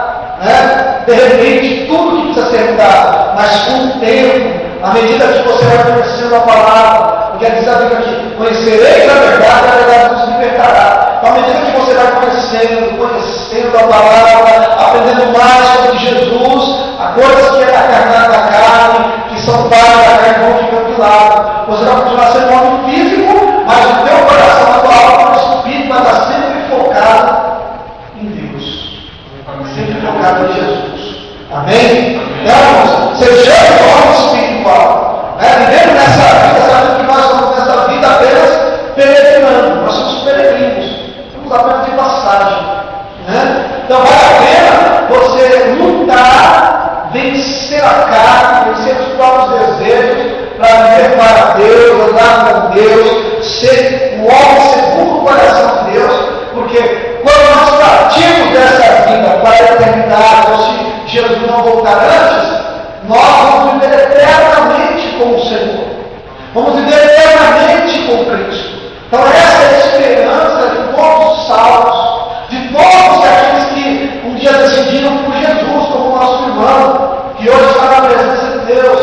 Speaker 1: De repente, tudo que precisa ser mudado. Mas com o tempo, à medida que você vai conhecendo a palavra, porque diz a Bíblia aqui, conhecereis a verdade nos libertará. Então, à medida que você vai conhecendo a palavra, aprendendo mais sobre Jesus, há coisas que é da carne, que são parte da carne, vão ficando de lado. Você vai continuar sendo um homem físico, mas o teu coração, a tua alma, o teu espírito vai estar sempre focado em Deus. Sempre focado em Jesus. Amém? Então, seja um homem espiritual. Vivendo nessa vida, sabendo que nós estamos nessa vida apenas peregrinando. Nós somos peregrinos. Estamos apenas de passagem. Então vale a pena você lutar, vencer a carne, vencer os próprios desejos, para viver para Deus, andar com Deus, ser um homem segundo o coração de Deus, porque quando nós partimos dessa vida para a eternidade, ou se Jesus não voltar antes, nós vamos viver eternamente com o Senhor. Vamos viver eternamente com Cristo. Então essa é a esperança de todos os salvos, de todos aqueles que um dia decidiram por Jesus, como nosso irmão, que hoje está na presença de Deus.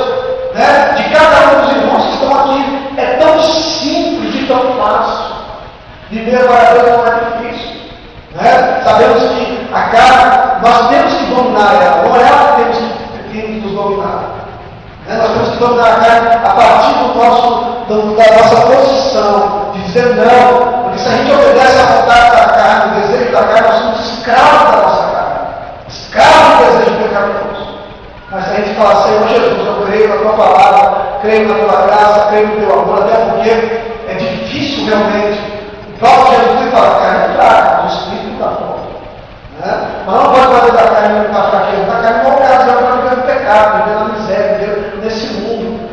Speaker 1: De cada um dos irmãos que estão aqui, é tão simples e tão fácil. Viver para Deus não é difícil. Sabemos que a carne, nós temos que dominar ela, não é ela que temos que nos dominar. Nós temos que dominar a carne a partir da nossa posição, de dizer não, porque se a gente obedece à vontade da carne, o desejo da carne, nós somos escravos da nossa carne, escravos do desejo pecaminoso. Mas se a gente fala, Senhor Jesus, eu creio na tua palavra, creio na tua graça, creio no teu amor, até porque é difícil realmente. O próprio Jesus fala, a carne é fraca, o espírito está forte. Né? Mas não pode fazer da carne uma fraqueza, da carne é uma ocasião para viver no pecado, viver na miséria, viver nesse mundo.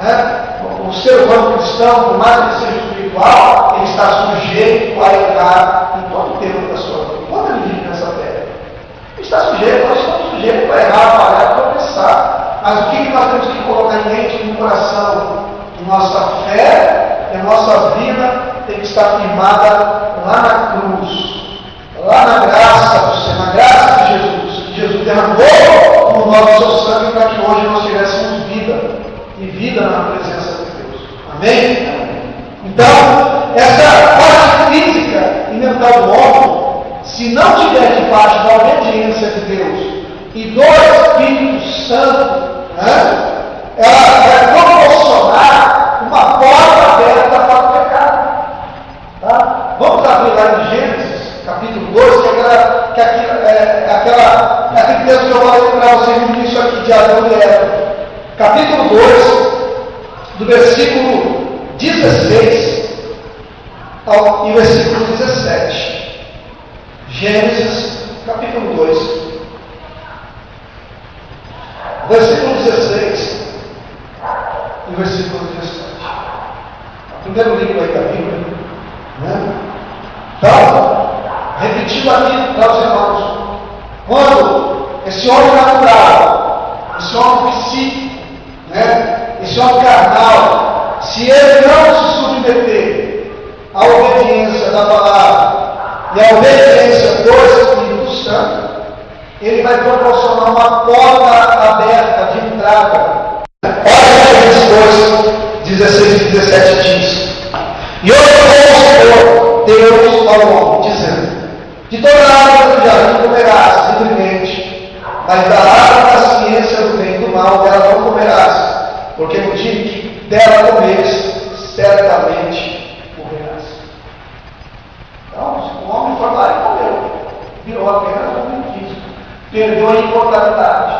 Speaker 1: Né? O ser humano cristão, por mais que ele seja espiritual, ele está sujeito a errar em todo o tempo da sua vida. Enquanto ele vive nessa terra, ele está sujeito, nós estamos sujeitos a errar, a falhar, a tropeçar. Mas o que nós temos que colocar em mente, no coração? Que nossa fé e a nossa vida tem que estar firmada lá na cruz, lá na graça do Senhor, na graça de Jesus, que Jesus derramou no nosso sangue para que hoje nós tivéssemos vida. E vida na presença de Deus. Amém? Então, essa parte física e mental do homem, se não tiver debaixo da obediência de Deus e do Espírito Santo, né, ela vai proporcionar uma porta aberta para o pecado. Tá? Vamos abrir lá em Gênesis, capítulo 2, que é aquele texto que eu falei para vocês no início aqui de Adão e Eva. Capítulo 2, do versículo 16 e versículo 17. Gênesis, capítulo 2, versículo 16 e versículo 17. O primeiro livro aí da Bíblia. Né? Então, repetindo aqui para os irmãos, quando esse homem natural, esse homem psíquico, né? Esse homem carnal, se ele não se submeter à obediência da palavra e à obediência do Espírito Santo, ele vai proporcionar uma porta aberta de entrada. Olha Gênesis 2, 16 e 17 diz: E ordenou o Senhor Deus ao homem, dizendo: De toda a árvore do jardim comerás livremente, mas da árvore da ciência do bem e do mal dela não comerás, porque no dia que dela comeres, certamente morrerás. Então, o homem foi lá e comeu, virou apenas um homem físico, perdeu a imortalidade,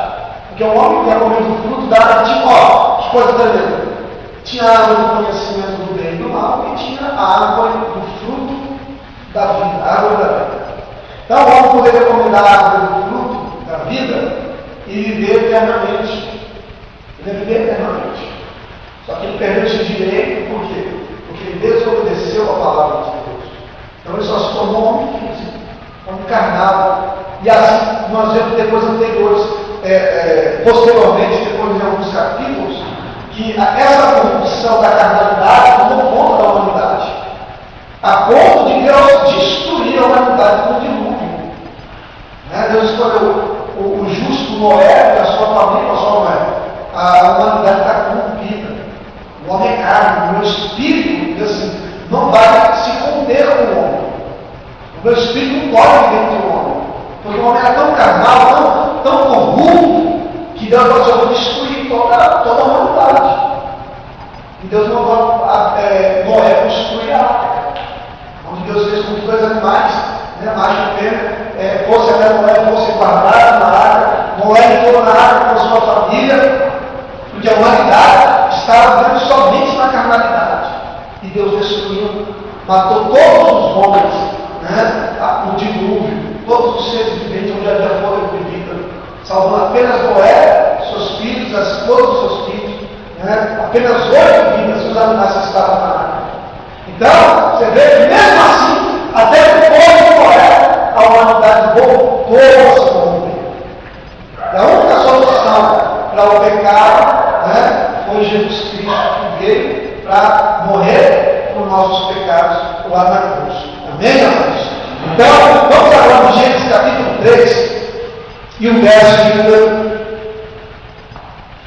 Speaker 1: porque o homem que tinha comido o fruto da árvore tinha, que coisa tremenda, tinha a árvore do conhecimento do bem e do mal e tinha a árvore do fruto da vida, a árvore da vida. Então o homem poderia comer da árvore do fruto da vida e viver eternamente. Ele ia viver eternamente. Só que ele perdeu esse direito, por quê? Porque ele desobedeceu a palavra de Deus. Então ele só se tornou um homem físico, um homem carnal. E assim, nós vemos depois anteriores, posteriormente, depois de alguns capítulos, que essa corrupção da carnalidade tomou conta da humanidade, a ponto de Deus destruir a humanidade com o dilúvio. Né? Deus escolheu o justo Noé e a sua família, a sua Noé. A humanidade está corrompida. O homem é carne, o meu espírito assim, não vai se conter com o homem. O meu espírito não pode viver com o homem. Porque o homem é tão carnal, tão corrupto, que Deus vai só destruir toda a humanidade. E Deus não vai Noé construir a arca, onde Deus fez com que dois animais, né, macho e fêmea, fosse até Noé, fosse guardado na arca. Noé entrou na arca com a sua família, porque a humanidade estava vivendo somente na carnalidade. E Deus destruiu, matou todos os homens, né, o dilúvio, todos os seres viventes onde havia fôlego de vida, salvando apenas Noé, seus filhos, todos os seus filhos, né, apenas 8 vidas, os animais que estavam na arca. Então, você vê que mesmo assim, até depois de Noé, a humanidade voltou a se corromper. E a única solução para o pecado, né, foi Jesus Cristo que veio para morrer por nossos pecados lá na cruz. Amém, amados? Então, vamos agora no Gênesis capítulo 3 e o verso de número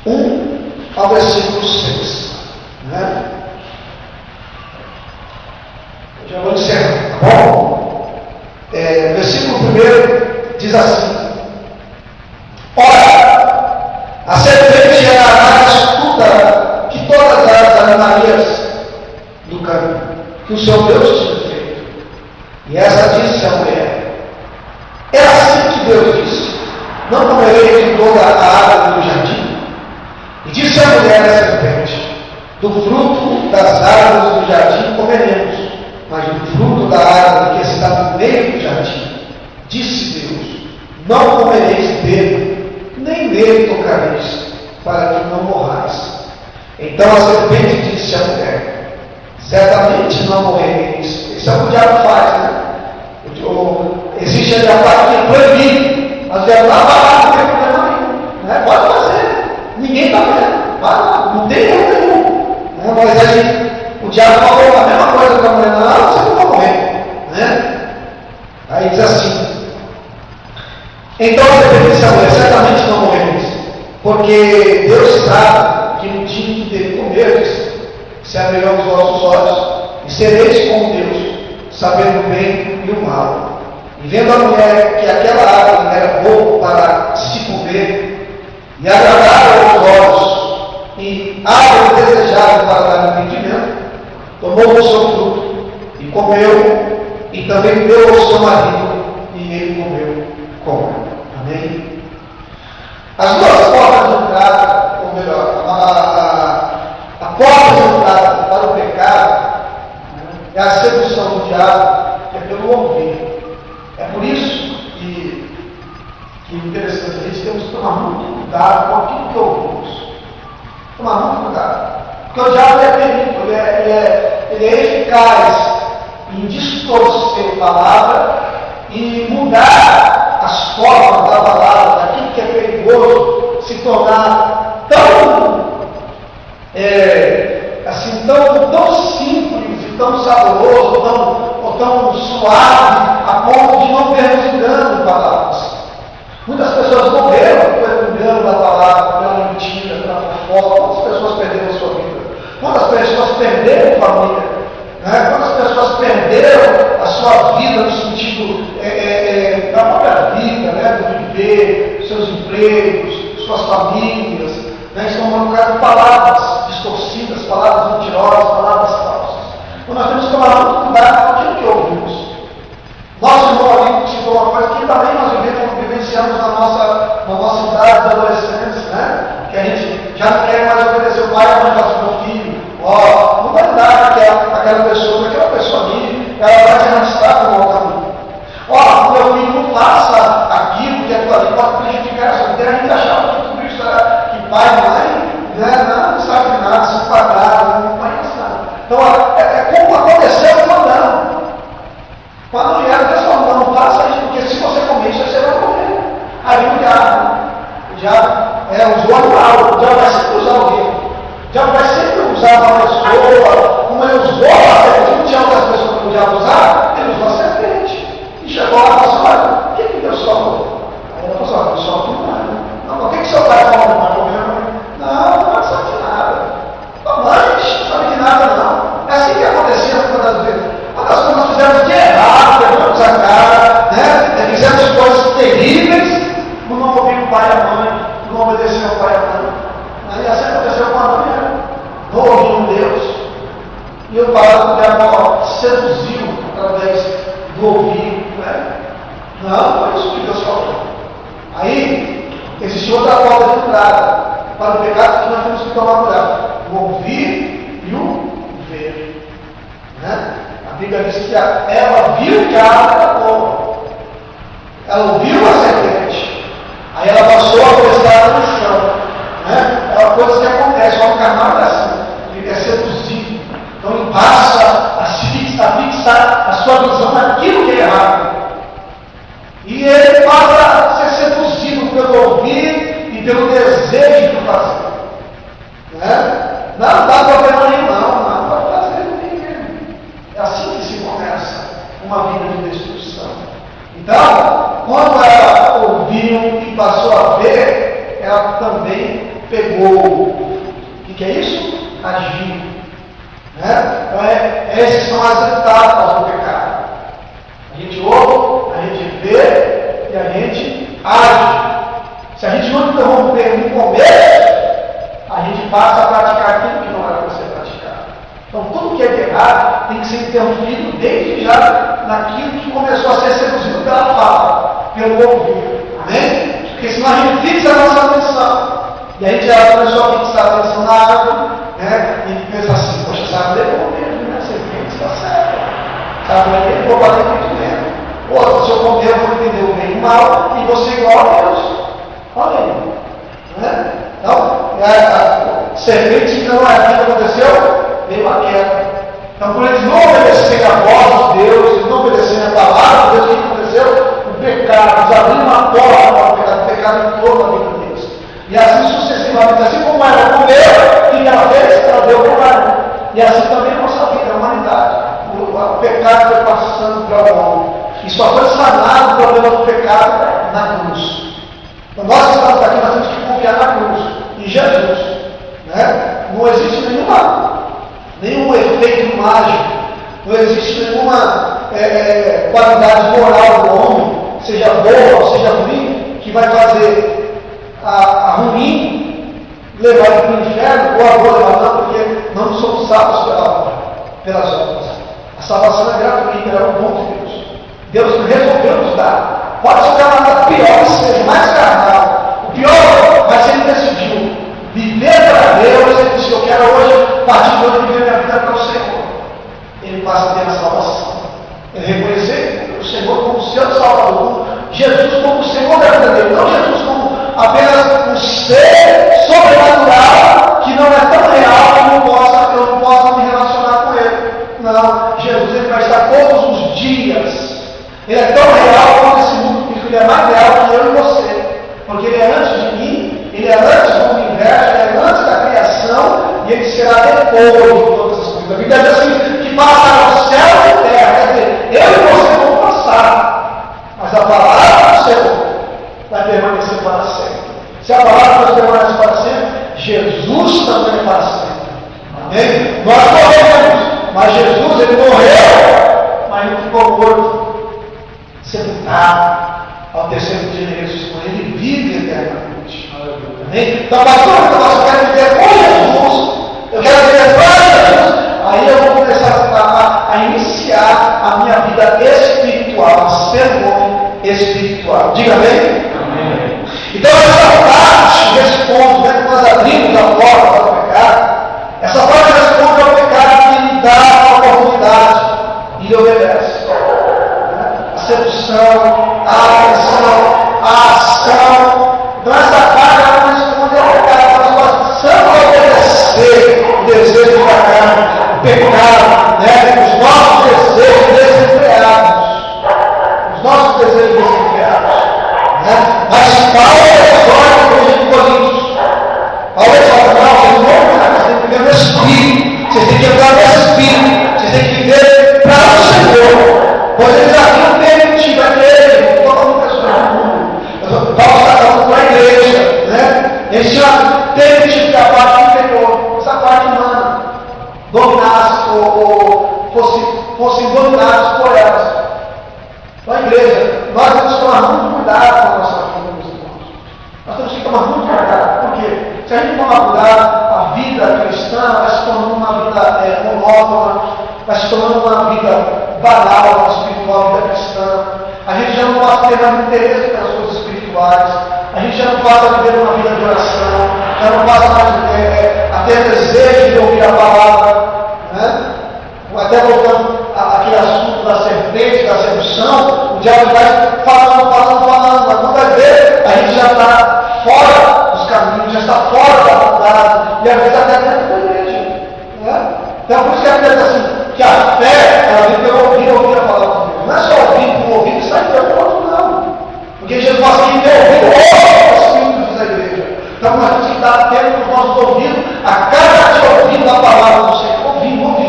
Speaker 1: 1 ao versículo 6. Né? Eu já vou encerrar, tá bom? Versículo 1 diz assim: Ora, a serpente era a mais astuta que todas as animarias do campo, que o seu Deus tinha feito. E essa disse à mulher: É assim que Deus disse: Não comerei de toda a árvore do pecareis, para que não morrais. Então a serpente disse à mulher: certamente não morrereis. Isso é o que o diabo faz, né? Existe ali a parte que é proibido. Mas o diabo não tem problema nenhum, né? Pode fazer, ninguém está vendo, não tem erro nenhum, né? Mas aí o diabo falou a mesma coisa para a mulher: não, você não vai morrer, né? Aí diz assim: então a serpente disse à mulher: certamente não morrereis, porque Deus sabe que no dia em que dele comerdes, se abrirão os vossos olhos, e sereis como Deus, sabendo o bem e o mal. E vendo a mulher que aquela árvore era boa para se comer, e agradável aos olhos, e árvore desejável para dar entendimento, tomou o seu fruto, e comeu, e também deu ao seu marido, e ele comeu com ela. Amém? As duas portas de entrada, ou melhor, a porta de entrada para o pecado, é a sedução do diabo, é pelo ouvir. É por isso que interessante, a gente temos que tomar muito cuidado com aquilo que ouvimos. Tomar muito cuidado. Porque o diabo é terrível, ele é eficaz em distorcer a palavra e mudar as formas da palavra, daquilo que é perigoso, se tornar tão simples e tão saboroso, tão suave, a ponto de não termos engano em palavras. Muitas pessoas morreram pelo engano da palavra, pela mentira, pela fofoca. Quantas pessoas perderam a sua vida? Quantas pessoas perderam família? Né? Quantas pessoas perderam a sua vida no sentido da própria vida, né? Do viver, seus empregos, suas famílias, né? Estão no lugar de palavras distorcidas, palavras mentirosas, palavras falsas. Então nós temos que tomar muito cuidado com aquilo que ouvimos. Nosso irmão ali citou uma coisa que também nós vivenciamos na nossa idade de adolescência, né? Que a gente já não quer mais obedecer o pai e a mãe do meu filho. Não vai dar aquela pessoa ali, ela vai se arrastar para o mau caminho. Meu filho, não faça aquilo que aquilo ali pode prejudicar a sua vida. A gente achava que tudo isso era que pai e mãe, né? Não sabe de nada, são quadrados, não conhece nada. Então, como aconteceu quando não. Quando vier, o pessoal não faça isso, porque se você comer isso, você vai morrer. Aí o diabo usou a palavra, o diabo vai sempre usar o erro. O diabo vai sempre usar uma pessoa, como ele usou a serpente, não tinha outras pessoas que o diabo usar, ele usou a serpente. E chegou lá e falou: olha, o que Deus falou? Aí ela falou: Deus falou tudo nada. Não, o que seu pai falou? Vai morrer? Não sabe de nada. Mãe, não sabe de nada, não. É assim que acontecia muitas vezes. Quantas coisas nós fizemos de errado, perdemos a cara, né? Fizemos coisas terríveis, não ouvimos o pai e a mãe, não obedecemos o pai e a mãe. Aí assim aconteceu com a mulher. Não ouvimos Deus. E o diabo seduziu através do ouvir. Né? Não foi isso que Deus falou. Aí, existe outra porta de entrada para o pecado que nós temos que tomar cuidado: o ouvir e o ver. Né? A Bíblia diz que ela viu que a árvore era boa. Ela ouviu a serpente. Aí ela passou a prestar no chão. Né? É uma coisa que acontece. O carnal é assim. Ele é seduzido. Então ele passa a fixar a sua visão naquilo que é errado. E ele passa a ser seduzido pelo ouvir e pelo desejo de fazer. Né? Não dá problema nenhum, não pode fazer ninguém. É assim que se começa uma vida de destruição. Então, quando ela ouviu e passou a ver, ela também pegou. O que é isso? Agir. Né? Então, essas são as etapas do pecado. A gente ouve, a gente vê e a gente age. Se a gente não interromper no começo, a gente passa a praticar aquilo que não era para ser praticado. Então, tudo que é de errado tem que ser interrompido desde já naquilo que começou a ser seduzido pela fala, pelo ouvir. Amém? Porque senão a gente fixa a nossa atenção. E a gente já começou a fixar a atenção na água, né? E pensa assim: poxa, essa água levou mesmo, né? Serpente está certo. Essa água levou para dentro muito mesmo. Se eu comer, eu vou entender o bem e o mal, e você igual a Deus. Olha aí. Né? A serpente não é o que aconteceu? Veio a queda. Então, por eles não obedecerem a voz de Deus, eles não obedecerem a palavra de Deus, o que aconteceu? O pecado, eles abriram uma porta para o pecado em toda a vida deles. E assim sucessivamente, assim como ela comeu, o que ela fez? Ela deu para o Adão. E assim também a nossa vida, a humanidade. O pecado foi passando para o homem. E só foi sanado o problema do pecado na cruz. Então, nós que estamos aqui, nós temos que confiar na cruz, em Jesus. Né? Não existe nenhum efeito mágico, não existe nenhuma qualidade moral do homem, seja boa ou seja ruim, que vai fazer a ruim levar para o inferno ou a boa levar não, porque não somos salvos pelas obras. A salvação é gratuita, é um dom de Deus. Deus resolveu nos dar. Pode ser nada pior que seja, mais carnal. O pior, mas ele decidiu viver para Deus. Ele disse: eu quero hoje, a partir de hoje, viver minha vida para o Senhor. Ele passa a ter a salvação. Ele reconhecer o Senhor como seu Salvador, Jesus como o Senhor da vida dele, não Jesus como apenas um ser sobrenatural que não é tão real que eu não possa me relacionar com ele. Não, Jesus ele vai estar todos os dias. Ele é tão real quanto esse mundo físico, ele é mais real que eu e você, porque ele é antes de mim, ele é antes do universo, ele é antes da criação, e ele será depois de todas as coisas. A Bíblia diz assim, que passará o céu e a terra, quer dizer, eu e você vamos passar, mas a palavra do Senhor vai permanecer para sempre. Se a palavra de Deus permanece para sempre, Jesus também é para sempre. Amém? Nós morremos, mas Jesus, ele morreu, mas não ficou morto, sepultado. Ao terceiro dia ele ressuscitou, ele vive eternamente. Amém? Então, pastor, eu quero viver com Jesus, eu quero viver para Jesus. Aí eu vou começar a iniciar a minha vida espiritual, a ser um homem espiritual. Diga amém? Amém. Então, essa parte responde, né, que nós abrimos a porta para o pecado, essa parte responde ao pecado que lhe dá a oportunidade e lhe obedece. A sedução, a atenção, a ação. Então, essa parte ela responde ao pecado. Nós precisamos obedecer o desejo da carne, o pecado, né, os nossos desejos desenfreados. Os nossos desejos desenfreados. Né? Mas Paulo exorta a igreja de Coríntios. Paulo exorta, não, vocês não têm que viver no Espírito. Vocês têm que andar no Espírito. Vocês têm que viver para o Senhor. Pois eles haviam permitido a igreja, toda uma pessoa do mundo. Paulo está falando para a igreja, né? Eles tinham permitido que a parte inferior, essa parte humana, dominasse ou fossem dominados por elas. Então a igreja, nós temos que tomar muito cuidado com a nossa vida, meus irmãos. Nós temos que tomar muito cuidado, porque se a gente tomar cuidado, a vida cristã vai se tornando uma vida monótona, vai se tornando uma vida banal, espiritual, vida cristã. A gente já não passa a ter mais interesse pelas coisas espirituais. A gente já não passa a viver uma vida de oração. Já não passa mais a ter desejo de ouvir a palavra. Né? Até voltando àquele assunto da serpente, da sedução, o diabo vai falando, mas quando vai ver, a gente já está fora dos caminhos, já está fora da vontade, e às vezes até dentro da igreja. Né? Então, por isso que a Bíblia diz assim, que a fé, ela vem pelo ouvir a palavra de Deus. Não é só ouvir com o ouvido e sair pelo outro, não. Porque Jesus fala assim, tem ouvido, ouve o Espírito, diz a igreja. Então, nós temos que estar tendo no nosso ouvido, a cada dia ouvindo a palavra do Senhor, ouvindo,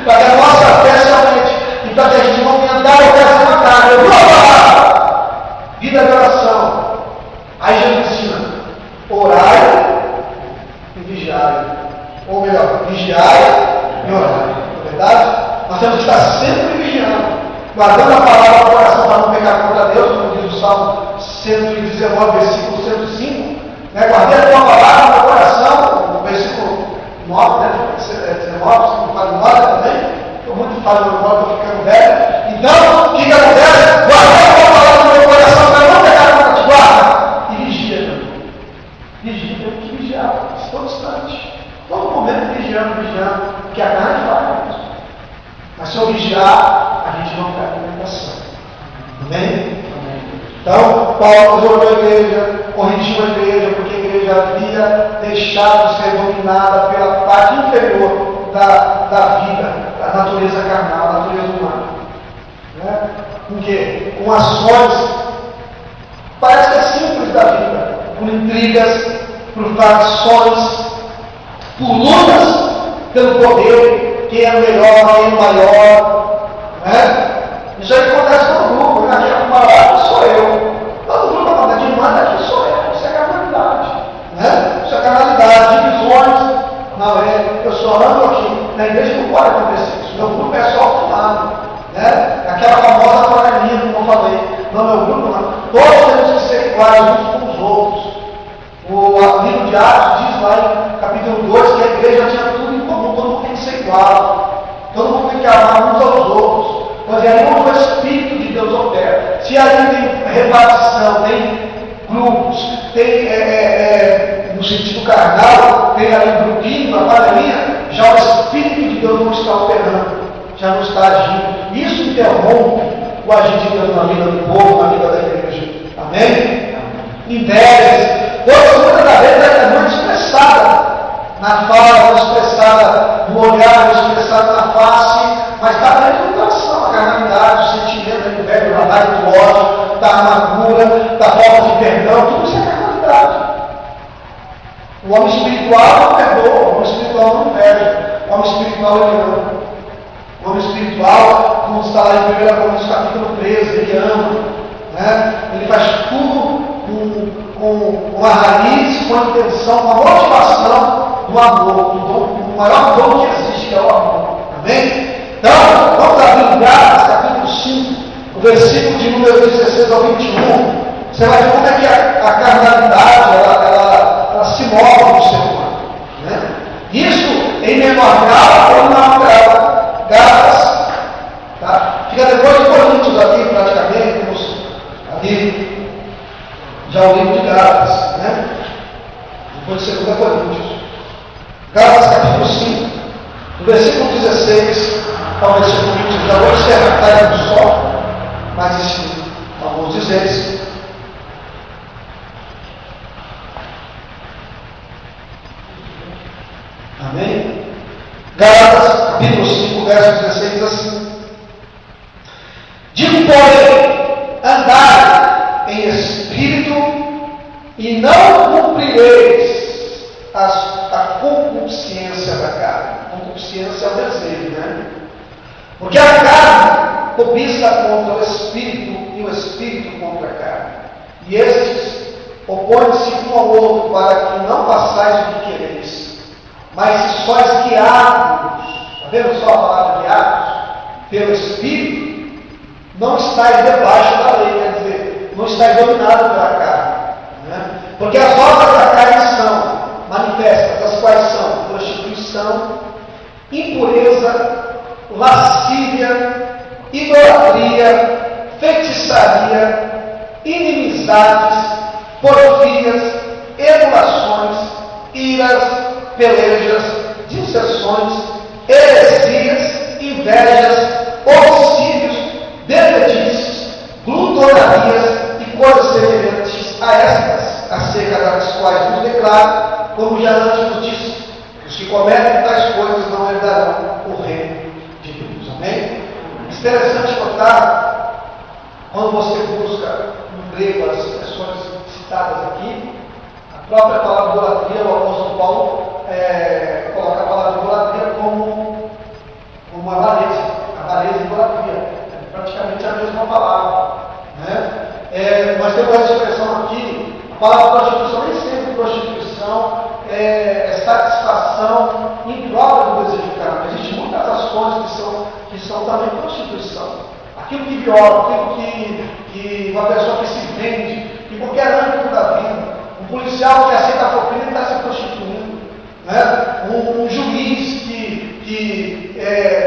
Speaker 1: para que a nossa fé se aumente, e para que a gente não venha dar o pé sem matar. Eu vou falar, vida de oração. Aí Jesus ensina, orai e vigiai. Ou melhor, vigiai e orai. Não é verdade? Nós temos que estar sempre vigiando, guardando a palavra do coração para não pecar contra Deus, como diz o Salmo 119, versículo 105. Né? Guardei a tua palavra no meu coração, no versículo 9, né? 19, se não falo 9 também. Estou muito falando agora, estou ficando velho. Então, o que acontece? Guardei a tua palavra no meu coração para não pecar contra ti. Guarda e vigia também. Vigia, temos que vigiar, todo instante. Todo momento vigiando, porque a carne faz. Mas se eu vigiar, a gente não cai na tentação. Amém? Então, Paulo exortou a igreja, corrigiu a igreja, porque a igreja igreja havia deixado de ser dominada pela parte inferior da vida, da natureza carnal, da natureza humana. Né? Com quê? Com ações, parece que é simples da vida, por intrigas, por facções, por lutas pelo poder, quem é o melhor, quem é o maior. Né? Isso aí acontece no grupo, né? Quem é o maior sou eu. Todo grupo acontece, quem manda aqui sou eu. Isso é carnalidade. Né? Isso é carnalidade, divisões. Não, eu só ando aqui. Na igreja não pode acontecer isso. Meu grupo é só fulano. Né? Aquela famosa panelinha, como eu falei. Não, meu grupo não. Todos temos que ser iguais uns com os outros. O livro de Atos diz lá em capítulo 2 que a igreja tinha tudo em comum, todo mundo tem que ser igual. Todo mundo tem que amar uns aos outros. Pois é onde o Espírito de Deus opera. Se ali tem repartição, tem grupos, tem no sentido carnal, tem ali um grupinho, uma panelinha, já o Espírito de Deus não está operando, já não está agindo. Isso interrompe o agir de Deus na vida do povo, na vida da igreja. Amém? Invejas, coisas muitas das vezes é muito expressada na fala, muito expressada no olhar, muito expressada na face, mas está dentro do coração, a carnalidade, o sentimento, a inveja, a raiva, do ódio, da amargura, da falta de perdão, tudo isso é carnalidade. O homem espiritual não perdoa, o homem espiritual não inveja, o homem espiritual ele ama. O homem espiritual, como está lá em 1 Coríntios capítulo 13, ele ama, né? Ele faz tudo com a raiz, com a intenção, com a motivação do amor, o maior dom que existe, que é o amor. Amém? Então, vamos abrir em Gálatas, capítulo 5, o versículo de número 16 ao 21. Você vai ver como é que a carnalidade ela se move no ser humano. Né? Isso em menor grau ou em maior grau. Gálatas, tá? Fica depois de Coríntios aqui, praticamente, temos ali já o livro de Gálatas, né? Depois de 2 Coríntios. Gálatas capítulo 5, do versículo 16 ao versículo 20. Já vou encerrar a tarde do sol, mas esse alguns dizeres. Amém? Gálatas capítulo 5, verso 16 diz assim: digo, porém, andai em espírito e não cumprireis a concupiscência da carne. Concupiscência é o desejo, né? Porque a carne cobiça contra o espírito e o espírito contra a carne. E estes opõem-se um ao outro para que não passais o que quereis. Mas se sois guiados, está vendo só a palavra guiados? Pelo espírito, não estáis debaixo da lei, quer dizer, não estáis dominados pela carne. Né? Porque as obras da carne são manifestas, as quais são prostituição, impureza, lascívia, idolatria, feitiçaria, inimizades, porfias, emulações, iras, pelejas, dissensões, heresias, invejas, homicídios, bebedices, glutonarias e coisas semelhantes a estas, acerca das quais nos declaro, como já antes nos disse, que os que cometem tais coisas não herdarão o reino de Deus. Amém? Interessante notar, quando você busca no grego as expressões citadas aqui, a própria palavra idolatria, o apóstolo Paulo coloca a palavra idolatria como avareza e idolatria. É praticamente a mesma palavra. Né? Nós temos essa expressão aqui, a palavra prostituição, nem sempre prostituição é satisfação em prova do desejo carnal. Existem muitas ações que são também prostituição. Aquilo que viola, aquilo que uma pessoa que se vende, em qualquer âmbito da vida. Um policial que aceita a propina está se prostituindo. Né? Um juiz que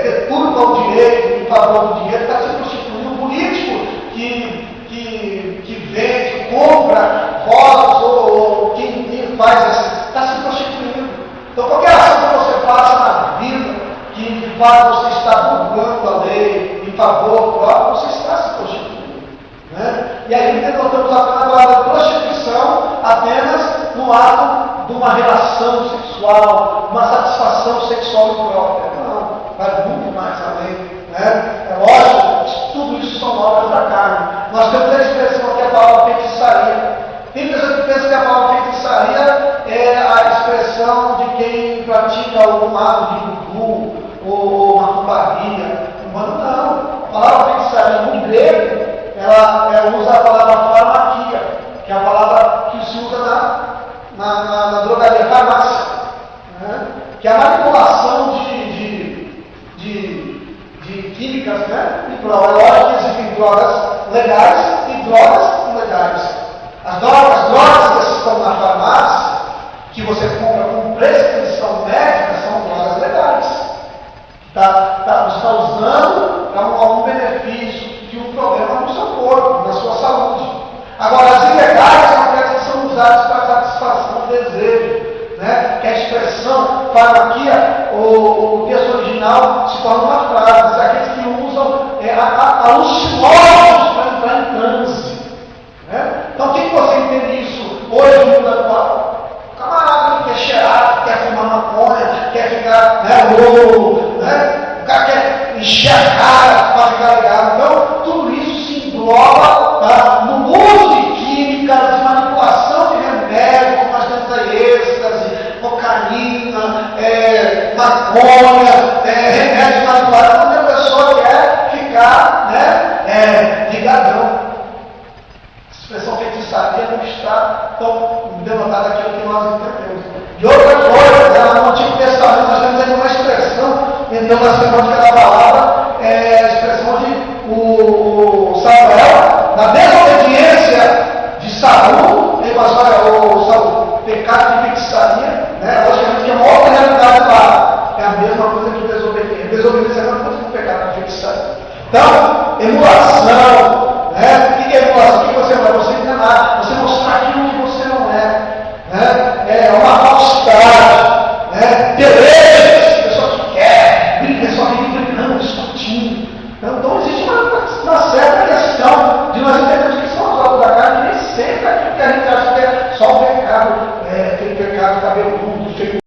Speaker 1: deturpa o direito em favor do dinheiro está se prostituindo. Um político que vende, que compra votos ou quem faz assim, está se prostituindo. Então qualquer ação que você faça na vida que faz você estar burlando a lei em favor próprio, você está se prostituindo. Né? E aí nós temos a palavra prostituição apenas no no ato de uma relação sexual, uma satisfação sexual própria. Não, vai muito mais além. Né? É lógico, tudo isso são obras da carne. Nós temos a expressão que é a palavra feitiçaria. Tem pessoas que pensam que a palavra feitiçaria é a expressão de quem pratica algum ato de voodoo ou macumbaria. Não. A palavra feitiçaria no grego, ela usa a palavra farmaquia, que é a palavra que se usa na drogaria, farmácia, né? Que é a manipulação de químicas, né? E drogas. É lógico que existem drogas legais e drogas ilegais. As drogas que estão na farmácia, que você compra com prescrição médica, são drogas legais. Você está usando para algum benefício de um problema no seu corpo, na sua saúde. Agora, as ilegais são aquelas que são usadas para satisfação do desejo, né? Que a expressão farmaquia, o texto original se torna uma frase, são aqueles que usam alucinógenos para entrar em transe. Né? Então, quem você entende isso hoje no mundo atual? O camarada que quer cheirar, que quer fumar maconha, quer ficar louco, né? O cara quer encher a cara para ficar ligado. Então, tudo isso se engloba, tá? No uso de químicas, de manipulação de remédios, como nós temos aí êxtase, cocaína, maconha, remédios manipulados, quando a pessoa quer ficar, né, ligadão. A expressão feitiçaria não está tão denotada aquilo que nós entendemos. E outra coisa, no Antigo Testamento nós temos aí uma expressão, então na semântica da palavra, a expressão de o Samuel, na desobediência de Saul, ele passou o Saul, pecado de feitiçaria, né? Logicamente que é uma outra realidade lá. É a mesma coisa que desobediência. Desobediência é a mesma coisa que pecado de feitiçaria. Então, emulação. Né? O que é emulação? O que você não é? Você enganar, você mostrar aquilo que você não é. Né? É uma falsidade. Né? Pelejas, pessoa que quer, briga, só vive brigando, discutindo. Então existe uma certa questão de nós entendermos que são as obras da carne, nem sempre aquilo que a gente